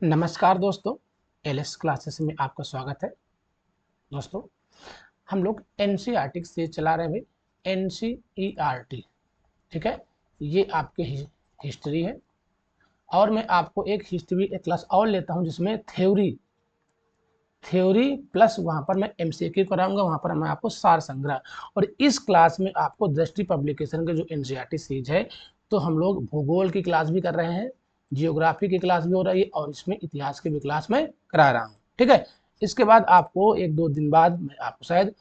नमस्कार दोस्तों, LS classes में आपका स्वागत है। दोस्तों, हम लोग एनसीईआरटी से चला रहे हैं भाई, एनसीईआरटी। ठीक है, ये आपके हिस्ट्री है और मैं आपको एक हिस्ट्री एक क्लास और लेता हूं जिसमें थ्योरी प्लस वहां पर मैं एमसीक्यू कराऊंगा, वहां पर मैं आपको सार संग्रह। और इस क्लास में आपको दृष्टि पब्लिकेशन के जो एनसीईआरटी सीरीज है, तो हम लोग भूगोल की क्लास भी कर रहे हैं, जियोग्राफी की क्लास भी हो रही है और इसमें इतिहास की भी क्लास में करा रहा हूँ। ठीक है, इसके बाद आपको एक दो दिन बाद मैं आपको शायद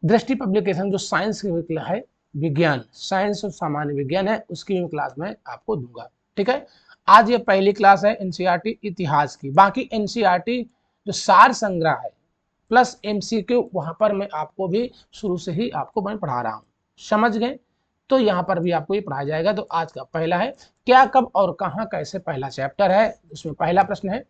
दृष्टि पब्लिकेशन जो साइंस की है, विज्ञान, साइंस और सामान्य विज्ञान है, उसकी भी क्लास में आपको दूंगा। ठीक है, आज ये पहली क्लास है एनसीईआरटी इतिहास की। बाकी एनसीईआरटी जो सार संग्रह है प्लस एमसीक्यू, वहां पर मैं आपको भी शुरू से ही आपको मैं पढ़ा रहा हूं, समझ गए? तो यहाँ पर भी आपको ये पढ़ाया जाएगा। तो आज का पहला है क्या, कब और कहां कैसे, पहला चैप्टर है। उसमें पहला प्रश्न है,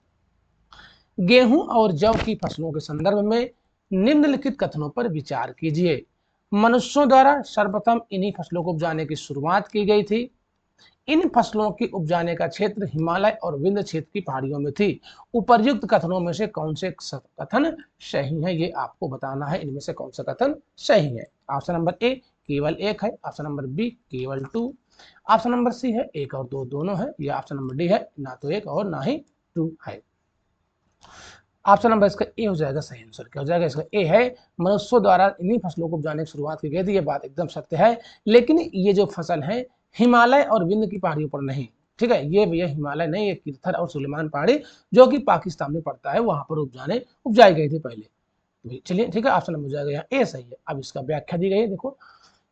गेहूं और जौ की फसलों के संदर्भ में निम्नलिखित कथनों पर विचार कीजिए। मनुष्यों द्वारा सर्वप्रथम इन्हीं फसलों को उपजाने की शुरुआत की गई थी। इन फसलों की उपजाने का क्षेत्र हिमालय और विंध्य क्षेत्र की पहाड़ियों में थी। उपर्युक्त कथनों में से कौन से कथन सही है, ये आपको बताना है। इनमें से कौन सा कथन सही है? ऑप्शन नंबर ए केवल एक है, ऑप्शन नंबर बी केवल 2, ऑप्शन नंबर सी है 1 और 2 दोनों है, या ऑप्शन नंबर डी है ना तो 1 और ना ही 2 है। ऑप्शन नंबर इसका ए हो जाएगा सही आंसर। क्या हो जाएगा इसका? ए है, मनुष्यों द्वारा इन्हीं फसलों को उपजाने की शुरुआत की गई थी। ये बात एकदम सत्य है, लेकिन ये जो फसल है हिमालय और विंध्य की पहाड़ियों पर नहीं। ठीक है, ये हिमालय नहीं, ये किरथर और सुलेमान पहाड़ी जो कि पाकिस्तान में पड़ता है, वहां पर उपजाई गई थी पहले। चलिए ठीक है, ऑप्शन नंबर हो जाएगा यहाँ ए सही है। अब इसका व्याख्या दी गई है, देखो।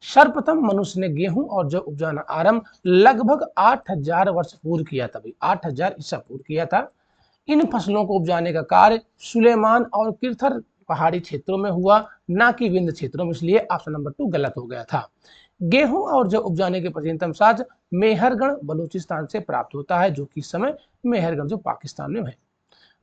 सर्वप्रथम मनुष्य ने गेहूं और जौ उपजाना आरंभ लगभग 8000 वर्ष पूर्व किया था। भाई 8000 ईसा पूर्व किया था। इन फसलों को उपजाने का कार्य सुलेमान और किरथर पहाड़ी क्षेत्रों में हुआ, ना कि विंध्य क्षेत्रों में, इसलिए ऑप्शन नंबर 2 गलत हो गया था। गेहूं और जौ उपजाने के प्राचीनतम साक्ष्य मेहरगढ़ बलूचिस्तान से प्राप्त होता है, जो कि इस समय मेहरगढ़ जो पाकिस्तान में है।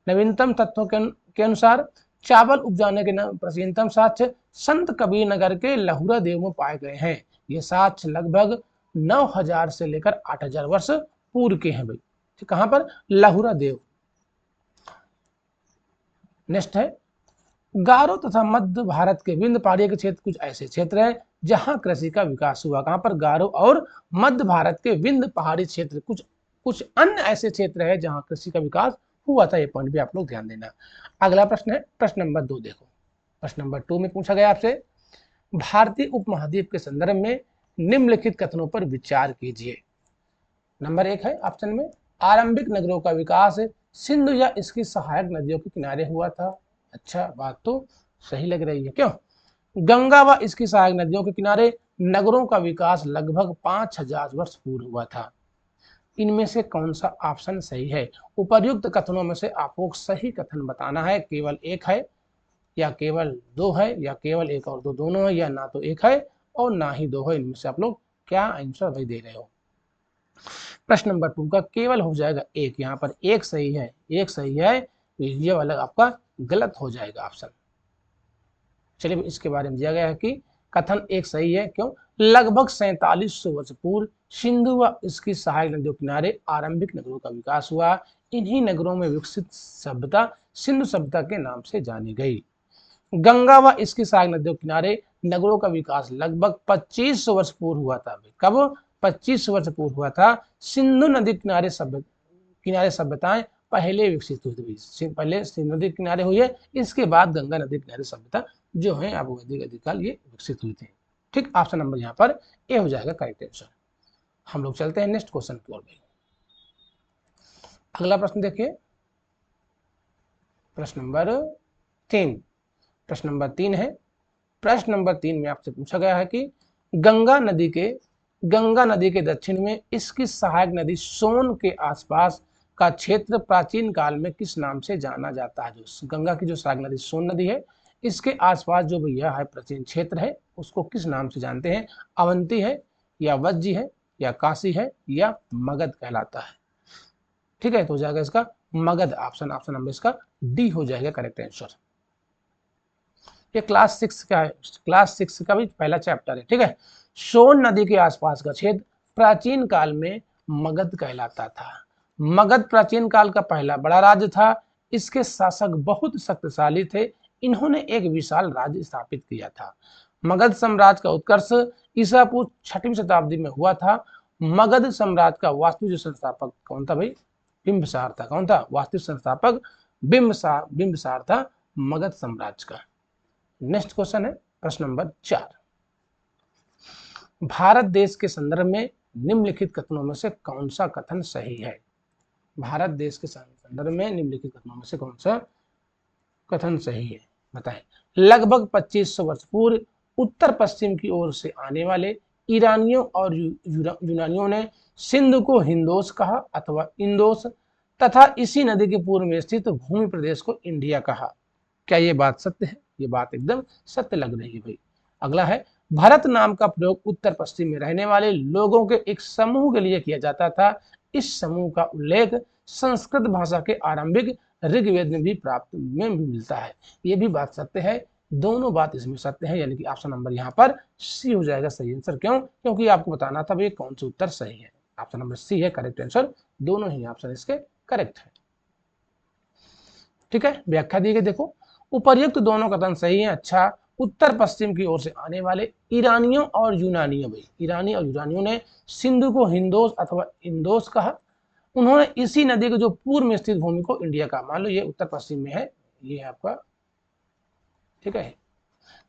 नवीनतम तथ्यों के अनुसार चावल उपजाने के प्राचीनतम साक्ष्य संत कबीर नगर के लहुरा देव में पाए गए हैं। ये साक्ष्य लगभग 9000 से लेकर 8000 वर्ष पूर्व के हैं। भाई कहां पर? लहुरा देव। नेक्स्ट है, गारो तथा मध्य भारत के विंध्य पहाड़ियों के क्षेत्र कुछ ऐसे क्षेत्र हैं जहां कृषि का विकास हुआ। कहां पर? गारो और मध्य भारत के विंध्य पहाड़ी क्षेत्र, कुछ कुछ अन्य ऐसे क्षेत्र है जहां कृषि का विकास हुआ था। ये पॉइंट भी आप लोग ध्यान देना। अगला प्रश्न है प्रश्न नंबर 2। देखो, प्रश्न नंबर 2 में पूछा गया आपसे, भारतीय उपमहाद्वीप के संदर्भ में निम्नलिखित कथनों पर विचार कीजिए। नंबर 1 है ऑप्शन में, आरंभिक नगरों का विकास सिंधु या इसकी सहायक नदियों के किनारे हुआ था। अच्छा, बात तो सही लग रही है। क्यों? गंगा व इसकी सहायक नदियों के किनारे नगरों का विकास लगभग 5000 वर्ष पूर्व हुआ था। इनमें से कौन सा ऑप्शन सही है? उपर्युक्त कथनों में से आपको सही कथन बताना है। केवल एक है, या केवल 2 है, या केवल 1 और 2 दोनों है, या ना तो 1 है और ना ही 2 है। इनमें से आप लोग क्या आंसर भाई दे रहे हो? प्रश्न नंबर 2 का केवल हो जाएगा 1। यहाँ पर 1 सही है, 1 सही है, ये वाला आपका गलत हो जाएगा ऑप्शन। चलिए, इसके बारे में दिया गया है कि कथन 1 सही है। क्यों? लगभग 4700 वर्ष पूर्व सिंधु व इसकी सहायक नदियों किनारे आरंभिक नगरों का विकास हुआ। इन्हीं नगरों में विकसित सभ्यता सिंधु सभ्यता के नाम से जानी गई। गंगा व इसकी सहायक नदियों किनारे नगरों का विकास लगभग 2500 वर्ष पूर्व हुआ था। कब? 2500 वर्ष पूर्व हुआ था। सिंधु नदी किनारे सभ्यताएं पहले विकसित हुई थी। पहले सिंधु नदी किनारे हुई है, इसके बाद गंगा नदी किनारे सभ्यता जो है अब वैदिक आदिकाल ये विकसित हुई थी। ठीक, ऑप्शन नंबर यहाँ पर ए हो जाएगा करेक्ट आंसर। हम लोग चलते हैं नेक्स्ट क्वेश्चन की ओर। अगला प्रश्न देखिए, प्रश्न नंबर 3। प्रश्न नंबर 3 है, प्रश्न नंबर 3 में आपसे पूछा गया है कि गंगा नदी के दक्षिण में इसकी सहायक नदी सोन के आसपास का क्षेत्र प्राचीन काल में किस नाम से जाना जाता है? जो गंगा की जो सहायक नदी सोन नदी है, इसके आसपास जो भैया है प्राचीन क्षेत्र है, उसको किस नाम से जानते हैं? अवंती है, या वज्जी है, या काशी है, या मगध कहलाता है? ठीक है, तो हो जाएगा इसका मगध। ऑप्शन नंबर इसका डी हो जाएगा करेक्ट आंसर। ये क्लास 6 का है, क्लास 6 का भी पहला चैप्टर है। ठीक है, सोन नदी के आसपास का क्षेत्र प्राचीन काल में मगध कहलाता था। मगध प्राचीन काल का पहला बड़ा राज्य था। इसके शासक बहुत शक्तिशाली थे। इन्होंने एक विशाल राज्य स्थापित किया था। मगध साम्राज्य का उत्कर्ष ईसा पूर्व 6वीं शताब्दी में हुआ था। मगध साम्राज्य का वास्तविक संस्थापक कौन था भाई? बिंबिसार था। कौन था वास्तविक संस्थापक? बिंबिसार था मगध साम्राज्य का। नेक्स्ट क्वेश्चन है प्रश्न नंबर 4। भारत देश के संदर्भ में निम्नलिखित कथनों में से कौन सा कथन सही है? भारत देश के संदर्भ में निम्नलिखित कथनों में से कौन सा कथन सही है, बताएं। लगभग 2500 वर्ष पूर्व उत्तर पश्चिम की ओर से आने वाले ईरानियों और यूनानियों ने सिंधु को हिंदोस कहा अथवा इंदोस तथा इसी नदी के पूर्व में स्थित भूमि प्रदेश को इंडिया कहा। क्या ये बात सत्य है? ये बात एकदम सत्य लग रही है भाई। अगला है, भारत नाम का प्रयोग उत्तर पश्चिम में रहने वाले लोगों के एक समूह के लिए किया जाता था। इस समूह का उल्लेख संस्कृत भाषा के आरंभिक ऋग्वेद में भी मिलता है। ये भी बात सत्य है। दोनों बात इसमें सत्य है, यानी कि ऑप्शन नंबर यहाँ पर सी हो जाएगा सही आंसर। क्यों? क्योंकि आपको बताना था भाई कौन सा उत्तर सही है। ऑप्शन नंबर सी है करेक्ट आंसर। दोनों ही ऑप्शन इसके करेक्ट है। ठीक है, व्याख्या दी गई देखो। उपर्युक्त दोनों कथन सही है। अच्छा, उत्तर पश्चिम की ओर से आने वाले ईरानियों और यूनानियों, भाई ईरानी और यूनानियों ने सिंधु को हिंदोस अथवा इंदोस कहा। उन्होंने इसी नदी के जो पूर्व में स्थित भूमि को इंडिया का, मान लो ये उत्तर पश्चिम में है, ये है आपका, ठीक है,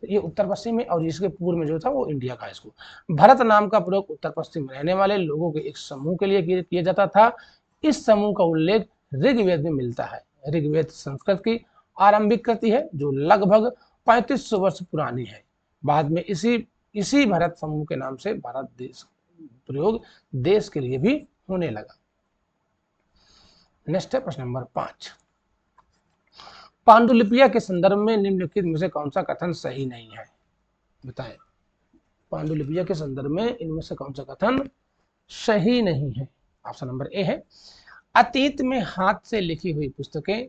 तो ये उत्तर पश्चिम में और इसके पूर्व में जो था वो इंडिया का। इसको भारत नाम का प्रयोग उत्तर पश्चिम में रहने वाले लोगों के एक समूह के लिए किया जाता था। इस समूह का उल्लेख ऋग्वेद में मिलता है। ऋग्वेद संस्कृत की आरंभिक कृति है जो लगभग 3500 वर्ष पुरानी है। बाद में इसी भारत समूह के नाम से भारत देश प्रयोग देश के लिए भी होने लगा। नेक्स्ट है प्रश्न नंबर 5। पांडुलिपिया के संदर्भ में निम्नलिखित में से कौन सा कथन सही नहीं है, बताएं। पांडुलिपिया के संदर्भ में इनमें से कौन सा कथन सही नहीं है? ऑप्शन नंबर ए है, अतीत में हाथ से लिखी हुई पुस्तकें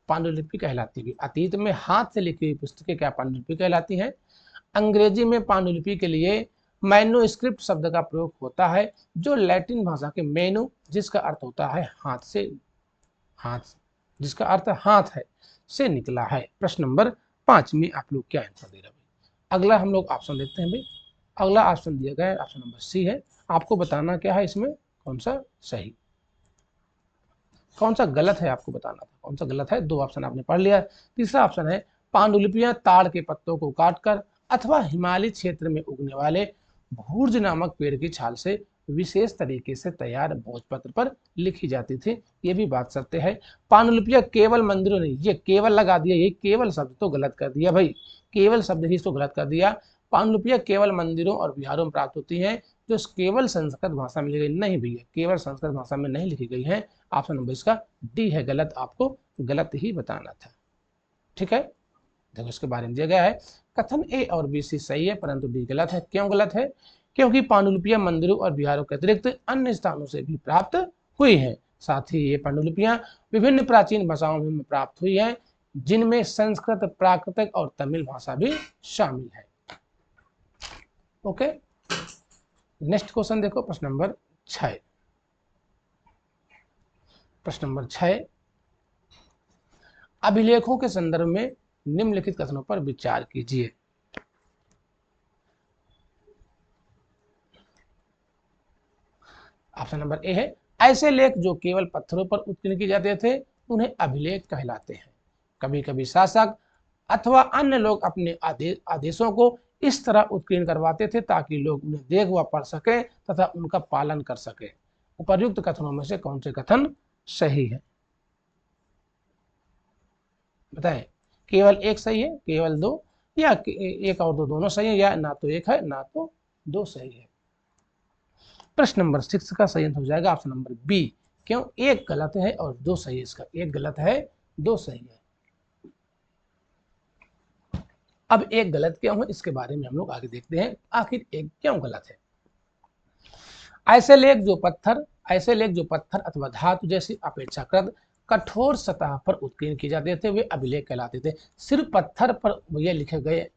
पांडुलिपि कहलाती है। अतीत में हाथ से लिखी हुई पुस्तकें क्या पांडुलिपि कहलाती हैं? अंग्रेजी में पांडुलिपि के लिए मैन्युस्क्रिप्ट शब्द का प्रयोग होता है, जो लैटिन भाषा के मेनु, जिसका अर्थ होता है हाथ, जिसका अर्थ हाथ है, से निकला है। प्रश्न नंबर 5 में आप लोग क्या आंसर दे रहे हैं? अगला हम लोग ऑप्शन देते हैं भाई। अगला ऑप्शन दिया गया है, ऑप्शन नंबर सी है। आपको बताना क्या है इसमें कौन सा सही कौन सा गलत है, आपको बताना था कौन सा गलत है। 2 ऑप्शन आपने पढ़ लिया। तीसरा ऑप्शन है, पांडुलिपियां ताड़ के पत्तों को काटकर अथवा हिमालय क्षेत्र में उगने वाले भूर्ज नामक पेड़ की छाल से विशेष तरीके से तैयार भोजपत्र पर लिखी जाती थी। ये भी बात सत्य है। पांडुलिपियां केवल मंदिरों नहीं, ये केवल लगा दिया, ये केवल शब्द तो गलत कर दिया भाई, केवल शब्द ही तो गलत कर दिया। पांडुलिपियां केवल मंदिरों और विहारों में प्राप्त होती हैं, जो केवल संस्कृत भाषा में लिखी गई नहीं भैया, केवल संस्कृत भाषा में नहीं लिखी गई है। ऑप्शन नंबर इसका डी है गलत, आपको गलत ही बताना था। ठीक है, देखो इसके बारे में दिया गया है, कथन ए और बी सी सही है परंतु डी गलत है। क्यों गलत है? क्योंकि पांडुलिपियां मंदिरों और विहारों के अतिरिक्त अन्य स्थानों से भी प्राप्त हुई हैं। साथ ही ये पांडुलिपियां विभिन्न प्राचीन भाषाओं में प्राप्त हुई हैं, जिनमें संस्कृत, प्राकृतिक और तमिल भाषा भी शामिल है। ओके, नेक्स्ट क्वेश्चन देखो, प्रश्न नंबर 6। प्रश्न नंबर 6, अभिलेखों के संदर्भ में निम्नलिखित कथनों पर विचार कीजिए। ऑप्शन नंबर ए है, ऐसे लेख जो केवल पत्थरों पर उत्कीर्ण किए जाते थे उन्हें अभिलेख कहलाते हैं। कभी कभी शासक अथवा अन्य लोग अपने आदेशों को इस तरह उत्कीर्ण करवाते थे ताकि लोग उन्हें देख व पढ़ सके तथा उनका पालन कर सके। उपर्युक्त कथनों में से कौन से कथन सही है, बताएं। केवल एक सही है, केवल 2, या एक और 2 दोनों सही है, या ना तो एक है ना तो 2 सही है। प्रश्न नंबर 6 का सही आंसर हो जाएगा ऑप्शन नंबर बी। क्यों? एक गलत है और 2 सही है। इसका एक गलत है 2 सही है। अब एक गलत क्यों है इसके बारे में हम लोग आगे देखते हैं, आखिर एक क्यों गलत है। ऐसे लेख जो पत्थर अथवा धातु जैसी अपेक्षाकृत कठोर सतह पर उत्कीर्ण किए जाते थे वे अभिलेख कहलाते थे। सिर्फ पत्थर पर ये लिखे गए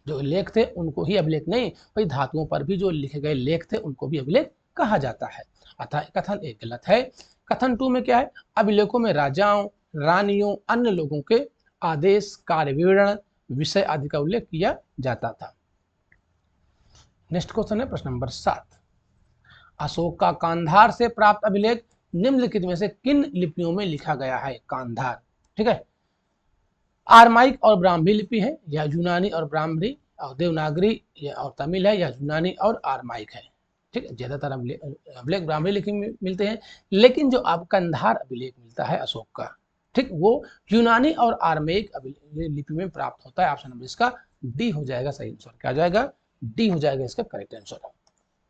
जो लेख थे उनको ही अभिलेख नहीं, वही धातुओं पर भी जो लिखे गए लेख थे उनको भी अभिलेख कहा जाता है। अतः कथन एक गलत है। कथन 2 में क्या है, अभिलेखों में राजाओं, रानियों, अन्य लोगों के आदेश, कार्य विवरण, विषय आदि का उल्लेख किया जाता था। नेक्स्ट क्वेश्चन है प्रश्न नंबर 7, अशोक का कांधार से प्राप्त अभिलेख निम्नलिखित में से किन लिपियों में लिखा गया है। कांधार, ठीक है, आरमाइक और ब्राह्मी लिपि है, या यूनानी और ब्राह्मी और देवनागरी और तमिल है, या यूनानी और आरमाइक है। ठीक है, ज्यादातर अभिलेख ब्राह्मी लिपि में मिलते हैं, लेकिन जो आप कंधार अभिलेख मिलता है अशोक का, ठीक, वो यूनानी और आरमाइक लिपि में प्राप्त होता है। ऑप्शन नंबर इसका डी हो जाएगा सही आंसर। क्या जाएगा, डी हो जाएगा इसका करेक्ट आंसर।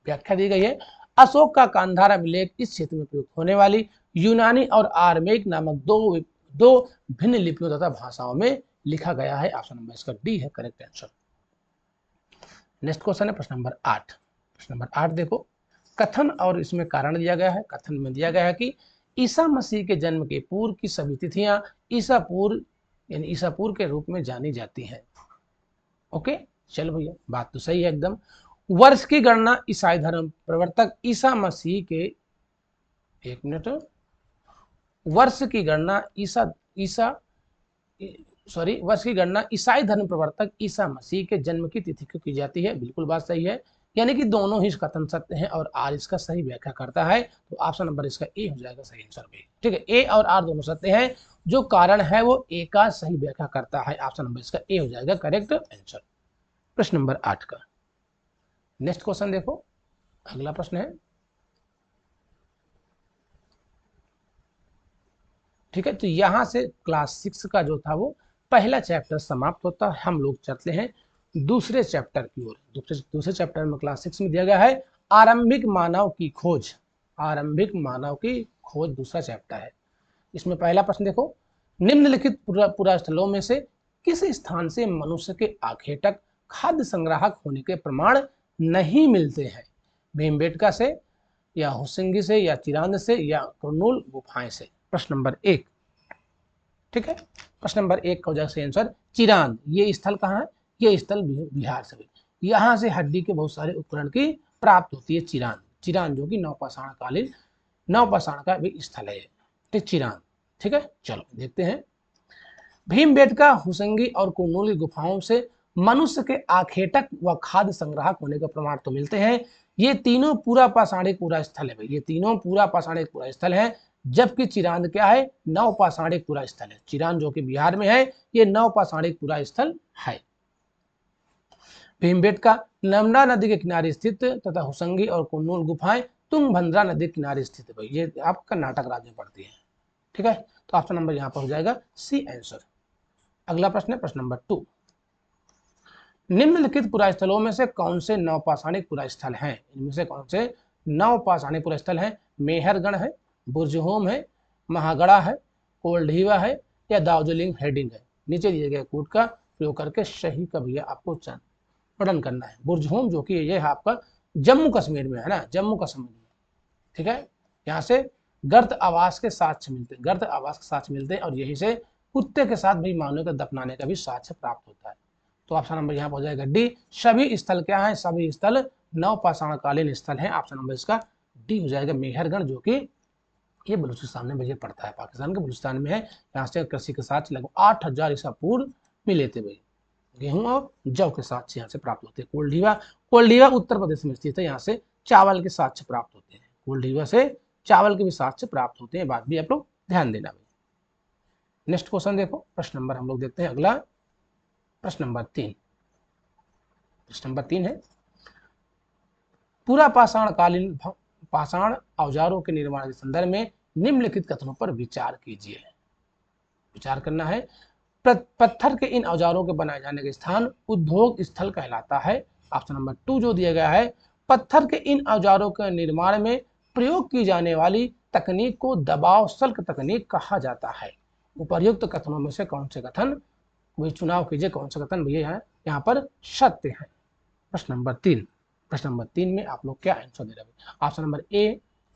व्याख्या दी गई है, अशोक का कांधार अभिलेख इस क्षेत्र में प्रयुक्त होने वाली यूनानी और आरमेक नामक दो भिन्न लिपियों तथा भाषाओं में लिखा गया है। ऑप्शन नंबर इसका डी है करेक्ट आंसर। नेक्स्ट क्वेश्चन है प्रश्न नंबर 8। प्रश्न नंबर 8 देखो, कथन और इसमें कारण दिया गया है। कथन में दिया गया है कि ईसा मसीह के जन्म के पूर्व की सभी तिथियां ईसा पूर्व यानी ईसा पूर्व के रूप में जानी जाती हैं। ओके, चलो भैया, बात तो सही है एकदम। वर्ष की गणना ईसाई धर्म प्रवर्तक ईसा मसीह के, एक मिनट, वर्ष की गणना वर्ष की गणना ईसाई धर्म प्रवर्तक ईसा मसीह के जन्म की तिथि को की जाती है। बिल्कुल बात सही है, यानी कि दोनों ही कथन सत्य हैं और आर इसका सही व्याख्या करता है, तो ऑप्शन नंबर इसका ए हो जाएगा सही आंसर भी। ठीक है, ए और आर दोनों सत्य हैं, जो कारण है वो ए का सही व्याख्या करता है। ऑप्शन नंबर इसका ए हो जाएगा करेक्ट आंसर प्रश्न नंबर 8 का। नेक्स्ट क्वेश्चन देखो, अगला प्रश्न है, ठीक है, तो यहां से क्लास 6 का जो था वो पहला चैप्टर समाप्त होता है। हम लोग चलते हैं दूसरे चैप्टर की ओर। दूसरे चैप्टर में क्लास 6 में दिया गया है आरंभिक मानव की खोज। आरंभिक मानव की खोज दूसरा चैप्टर है। इसमें पहला प्रश्न देखो, निम्नलिखित पुरास्थलों में से किस स्थान से मनुष्य के आखेटक खाद्य संग्राहक होने के प्रमाण नहीं मिलते हैं। भीमबेटका से, या होसिंगी से, या चिरांद से, या कुरनूल गुफाएं से। प्रश्न नंबर 1, ठीक है, प्रश्न नंबर 1 का हो जाएगा आंसर चिरांद। ये स्थल कहाँ है, ये स्थल बिहार से, यहाँ से हड्डी के बहुत सारे उपकरण की प्राप्त होती है। चिरांद, चिरांद जो कि नवपाषाण कालीन नवपाषाण का भी स्थल है, ठीक, चिरांद। ठीक है, चलो देखते हैं। भीमबेटका, होसिंगी और कुरनूल की गुफाओं से मनुष्य के आखेटक व खाद्य संग्राहक होने का प्रमाण तो मिलते हैं। ये तीनों पूरा पाषाणिक पूरा स्थल है भाई, ये तीनों पूरा पाषाणिक पूरा स्थल है, जबकि चिरांद क्या है, नवपाषाणिक पूरा स्थल है। चिरांद जो कि बिहार में है, ये नवपाषाणिक पूरा स्थल है। भीमबेटका नर्मदा नदी के किनारे स्थित तथा होसिंगी और कुरनूल गुफाएं तुंगभद्रा नदी के किनारे स्थित है भाई, ये आप कर्नाटक राज्य में पड़ती है। ठीक है, तो ऑप्शन नंबर यहाँ पर हो जाएगा सी आंसर। अगला प्रश्न है प्रश्न नंबर 2, निम्नलिखित पुरास्थलों में से कौन से नवपाषाणिक पुरास्थल हैं। इनमें से कौन से नवपाषाणिक पुरास्थल हैं। मेहरगढ़ है, बुर्जहोम है, महागढ़ा है, कोल्ढीवा है, या दार्जिलिंग हेडिंग है। नीचे दिए गए कोड का प्रयोग करके सही का भैया आपको पठन करना है। बुर्जहोम जो कि ये है आपका जम्मू कश्मीर में है ना, जम्मू कश्मीर में। ठीक है, यहाँ से गर्त आवास के साक्ष्य मिलते हैं, गर्त आवास के साक्ष्य मिलते हैं, और यहीं से कुत्ते के साथ भी मानव के दफनाने का भी साक्ष्य प्राप्त होता है। तो ऑप्शन नंबर यहाँ पर हो जाएगा डी। सभी स्थल क्या है, सभी स्थल नवपाषाणकालीन स्थल हैं। ऑप्शन नंबर इसका डी हो जाएगा। मेहरगढ़ जो कि ये बलूचिस्तान में भैया पड़ता है, पाकिस्तान के बलूचिस्तान में है। यहाँ से कृषि के साथ लगभग 8000 ईसा पूर्व मिले थे भाई, गेहूं और जौ के साक्ष्य यहाँ से प्राप्त होते हैं। कोल्ढीवा उत्तर प्रदेश में स्थित है, यहाँ से चावल के साक्ष्य प्राप्त होते हैं। कोल्ढीवा से चावल के भी साक्ष्य प्राप्त होते हैं, बात भी आप लोग ध्यान देना भाई। नेक्स्ट क्वेश्चन देखो, प्रश्न नंबर हम लोग देखते हैं अगला, प्रश्न नंबर 3। प्रश्न नंबर 3 है, पूरा पाषाणकालीन पाषाण औजारों के निर्माण के संदर्भ में निम्नलिखित कथनों पर विचार कीजिए। विचार करना है। पत्थर के इन औजारों के बनाए जाने का स्थान उद्योग स्थल कहलाता है। ऑप्शन नंबर 2 जो दिया गया है, पत्थर के इन औजारों के निर्माण में प्रयोग की जाने वाली तकनीक को दबाव सल्क तकनीक कहा जाता है। उपर्युक्त कथनों में से कौन से कथन, वही चुनाव कीजिए कौन सा कथन भैया यहाँ पर सत्य है। प्रश्न नंबर 3, प्रश्न नंबर 3 में आप लोग क्या आंसर दे रहे हैं। Option number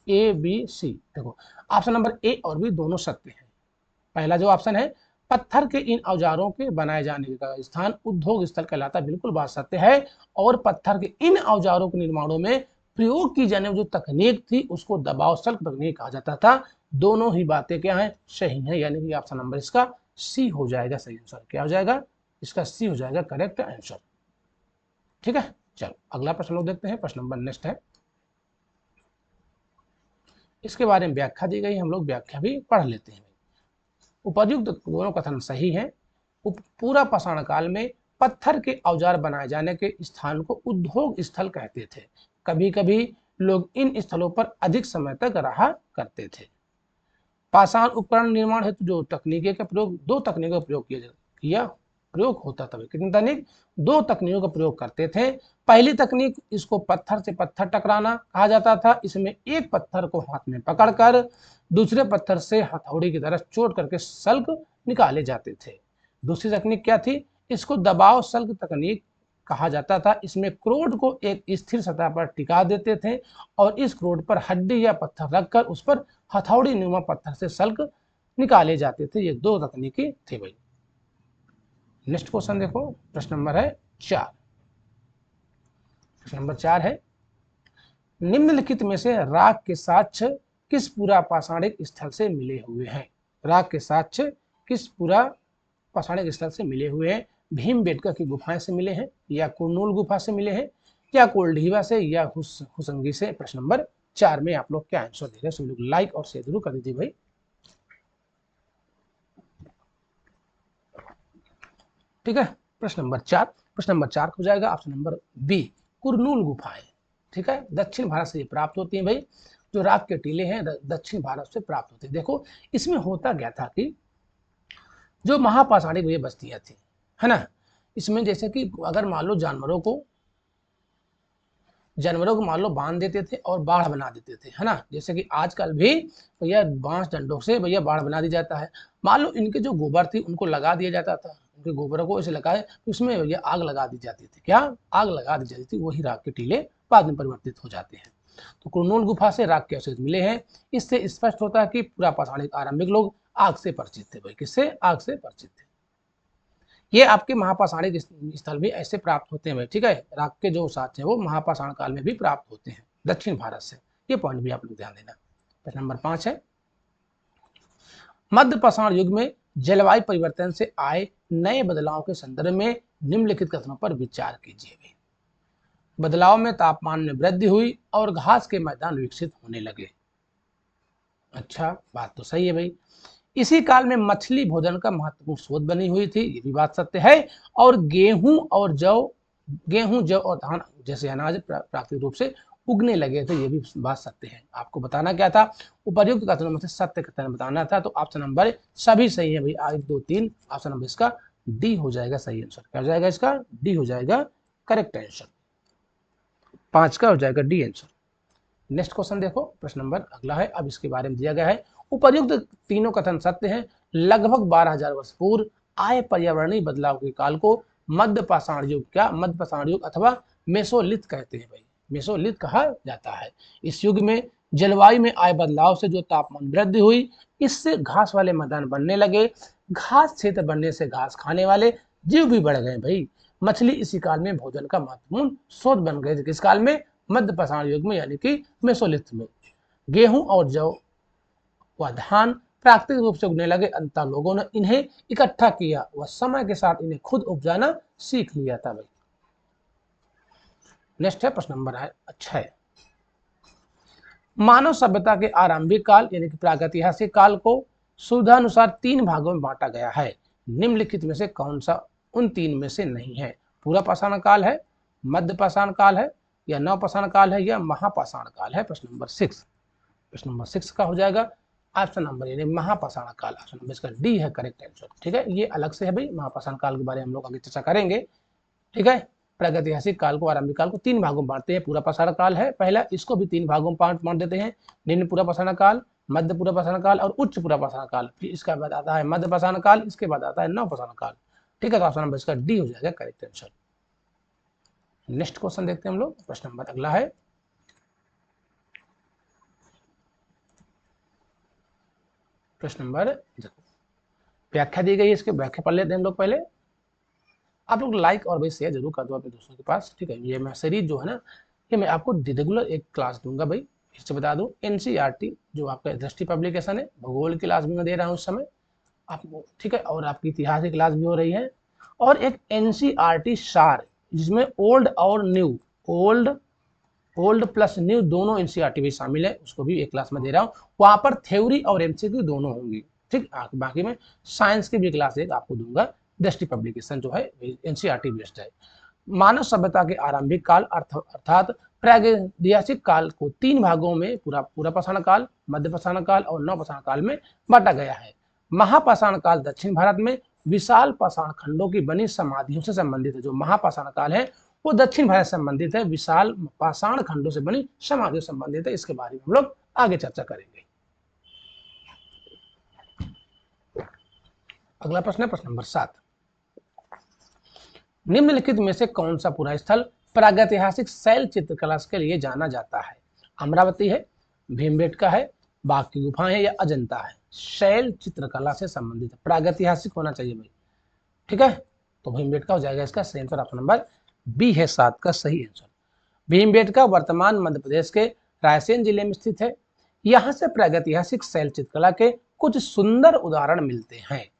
A B C. देखो ऑप्शन नंबर ए और बी दोनों सत्य हैं। पहला जो ऑप्शन है, पत्थर के इन औजारों के बनाए जाने का स्थान उद्योग स्थल कहलाता है, बिल्कुल बात सत्य है। और पत्थर के इन औजारों के निर्माणों में प्रयोग की जाने जो तकनीक थी उसको दबाव सल्क तकनीक कहा जाता था, दोनों ही बातें क्या हैं, सही हैं, यानी कि ऑप्शन नंबर इसका सी हो जाएगा सही आंसर। क्या हो जाएगा, इसका सी हो जाएगा करेक्ट आंसर। ठीक है, चलो अगला प्रश्न लोग देखते हैं। प्रश्न नंबर नेक्स्ट है, इसके बारे में व्याख्या दी गई, हम लोग व्याख्या भी पढ़ लेते हैं। उपर्युक्त दोनों कथन सही हैं। पूरा पाषाण काल में पत्थर के औजार बनाए जाने के स्थान को उद्योग स्थल कहते थे। कभी कभी लोग इन स्थलों पर अधिक समय तक रहा करते थे। पाषाण उपकरण निर्माण हेतु जो तकनीकी का प्रयोग, दो तकनीकों का प्रयोग किया प्रयोग होता था। कितनी तकनीक, दो तकनीकों का प्रयोग करते थे। पहली तकनीक, इसको पत्थर से पत्थर टकराना कहा जाता था। इसमें एक पत्थर को हाथ में पकड़कर दूसरे पत्थर से हथौड़ी की तरह चोट करके सल्क निकाले जाते थे। दूसरी तकनीक क्या थी, इसको दबाव सल्क तकनीक कहा जाता था। इसमें क्रोड को एक स्थिर सतह पर टिका देते थे और इस क्रोड पर हड्डी या पत्थर रखकर उस पर हथौड़ी नुमा पत्थर से सल्क निकाले जाते थे। ये दो तकनीकी थे भाई। नेक्स्ट क्वेश्चन देखो, प्रश्न नंबर है 4। प्रश्न नंबर 4 है, निम्नलिखित में से राग के साक्ष्य किस पुरा पाषाणिक स्थल से मिले हुए हैं। राग के साक्ष्य किस पुरा पाषाणिक स्थल से मिले हुए हैं। भीमबेटका की गुफाएं से मिले हैं, या कुरनूल गुफा से मिले हैं, या कोल्ढीवा से, या हुसंगी से। प्रश्न नंबर 4 में आप लोग क्या आंसर देंगे, सभी लोग लाइक और शेयर जरूर कर दीजिए भाई। ठीक है, प्रश्न नंबर 4, प्रश्न नंबर 4 हो जाएगा ऑप्शन नंबर बी, कुरनूल गुफाएं। ठीक है, दक्षिण भारत से ये प्राप्त होती हैं भाई। जो राग के टीले हैं दक्षिण भारत से प्राप्त होते हैं। देखो इसमें होता क्या था कि जो महापाषाणिक ये बस्तियां थी, है ना, इसमें जैसे कि अगर मान लो जानवरों को मान लो बांध देते थे और बाढ़ बना देते थे, है ना, जैसे कि आजकल भी भैया बांस डंडों से भैया बाढ़ बना दी जाता है। मान लो इनके जो गोबर थी उनको लगा दिया जाता था, उनके गोबरों को ऐसे लगाए तो उसमें भैया आग लगा दी जाती थी। क्या आग लगा दी जाती थी, वही राग के टीले बाद में परिवर्तित हो जाते हैं। तो कुरनूल गुफा से राग के अवशेष मिले हैं। इससे स्पष्ट होता है कि पूरा पाषाणिक आरंभिक लोग आग से परिचित थे भाई। किससे, आग से परिचित थे। ये आपके महापाषाणिक स्थल भी ऐसे प्राप्त होते हैं भाई। ठीक है, राग के जो साक्ष्य है वो महापाषाण काल में भी प्राप्त होते हैं दक्षिण भारत से। ये पॉइंट भी आप लोग ध्यान देना। प्रश्न नंबर 5 है, मध्य पाषाण युग में जलवायु परिवर्तन से आए नए बदलाव के संदर्भ में निम्नलिखित कथनों पर विचार कीजिए भाई। बदलाव में तापमान में वृद्धि हुई और घास के मैदान विकसित होने लगे। अच्छा, बात तो सही है भाई। इसी काल में मछली भोजन का महत्वपूर्ण स्रोत बनी हुई थी, ये भी बात सत्य है। और गेहूं जौ और धान जैसे अनाज प्राकृतिक रूप से उगने लगे थे, ये भी बात सत्य है। आपको बताना क्या था, उपर्युक्त कथनों में से सत्य कथन बताना था। तो ऑप्शन नंबर सभी सही है भाई, 1 2 3। ऑप्शन नंबर इसका डी हो जाएगा सही आंसर। क्या हो जाएगा, इसका डी हो जाएगा करेक्ट आंसर। 5 का हो जाएगा डी आंसर। नेक्स्ट क्वेश्चन देखो, प्रश्न नंबर अगला है। अब इसके बारे में दिया गया है, उपर्युक्त तीनों कथन सत्य हैं। लगभग 12,000 वर्ष पूर्व आए पर्यावरणीय बदलाव के काल को मध्य पाषाण युग, क्या मध्य पाषाण युग अथवा मेसोलिथ कहते हैं भाई। मेसोलिथ कहा जाता है। इस युग में जलवायु में आए बदलाव से जो तापमान वृद्धि हुई, इससे घास वाले मैदान बनने लगे। घास क्षेत्र बनने से घास खाने वाले जीव भी बढ़ गए भाई। मछली इसी काल में भोजन का महत्वपूर्ण स्रोत बन गए थे। किस काल में, मध्य पाषाण युग में, यानी कि मेसोलिथ में। गेहूं और जौ व धान प्राकृतिक रूप से उगने लगे। अंततः लोगों ने इन्हें इकट्ठा किया व समय के साथ इन्हें खुद उपजाना सीख लिया था भाई। नेक्स्ट है प्रश्न नंबर है 6। मानव सभ्यता के आरंभिक काल यानी कि प्रागैतिहासिक काल को सुविधानुसार 3 भागों में बांटा गया है। निम्नलिखित में से कौन सा उन 3 में से नहीं है। पूरा पाषाण काल है, मध्य पाषाण काल है, या नव पाषाण काल है, या महापाषाण काल है। प्रश्न नंबर 6, प्रश्न नंबर 6 का हो जाएगा ऑप्शन नंबर यानी महापाषाण काल। ऑप्शन नंबर इसका डी है करेक्ट आंसर। ठीक है, ये अलग से है भाई, महापाषाण काल के बारे में हम लोग आगे चर्चा करेंगे। ठीक है, प्रागैतिहासिक काल को, आरंभिक काल को 3 भागों में बांटते हैं। पूरा पाषाण काल है पहला, इसको भी 3 भागों में बांट देते हैं। निम्न पूरा पाषाण काल, मध्य पूरा पाषाण काल और उच्च पूरा पाषाण काल। फिर इसका बाद आता है मध्य पाषाण काल, इसके बाद आता है नव पाषाण काल। ठीक है, तो ऑप्शन नंबर इसका डी हो जाएगा करेक्ट आंसर। नेक्स्ट क्वेश्चन देखते हैं हम लोग। प्रश्न नंबर अगला है, प्रश्न नंबर व्याख्या दी गई है, इसके व्याख्या पढ़ लेते हैं हम लोग पहले। आप लोग लाइक और भाई शेयर जरूर कर दो अपने दोस्तों के पास। ठीक है, ये मैं सीरीज जो है ना, ये मैं आपको रेगुलर एक क्लास दूंगा भाई। फिर से बता दूं, एनसीईआरटी जो आपका दृष्टि पब्लिकेशन है, भूगोल की क्लास भी मैं दे रहा हूँ उस समय आपको, ठीक है, और आपकी इतिहास की क्लास भी हो रही है, और एक एनसीईआरटी सार जिसमें ओल्ड और न्यू, ओल्ड प्लस न्यू दोनों एनसीईआरटी भी शामिल है, उसको भी एक क्लास में दे रहा हूँ। वहां पर थ्योरी और एमसीक्यू दोनों होंगी, ठीक। बाकी में साइंस की भी क्लास एक आपको दूंगा, दृष्टि पब्लिकेशन जो है एनसीईआरटी बेस्ड है। मानव सभ्यता के आरंभिक काल अर्थात प्रागैतिहासिक काल को 3 भागों में पूरा पाषाण काल, मध्य पाषाण काल और नवपाषाण काल में बांटा गया है। महापाषाण काल दक्षिण भारत में विशाल पाषाण खंडों की बनी समाधियों से संबंधित है। जो महापाषाण काल है वो दक्षिण भारत से संबंधित है, विशाल पाषाण खंडों से बनी समाधियों से संबंधित है। इसके बारे में हम लोग आगे चर्चा करेंगे। अगला प्रश्न है प्रश्न नंबर 7। निम्नलिखित में से कौन सा पूरा स्थल प्रागैतिहासिक शैल चित्रकला के लिए जाना जाता है? अमरावती है, भीमबेटका है, बाघ की गुफा है, या अजंता है? शैल चित्रकला से संबंधित है, प्रागैतिहासिक होना चाहिए भाई, ठीक है। तो भीमबेटका हो जाएगा इसका सही आंसर, ऑप्शन नंबर बी है 7 का सही आंसर। भीमबेटका वर्तमान मध्य प्रदेश के रायसेन जिले में स्थित है। यहाँ से प्रागैतिहासिक शैल चित्रकला के कुछ सुंदर उदाहरण मिलते हैं।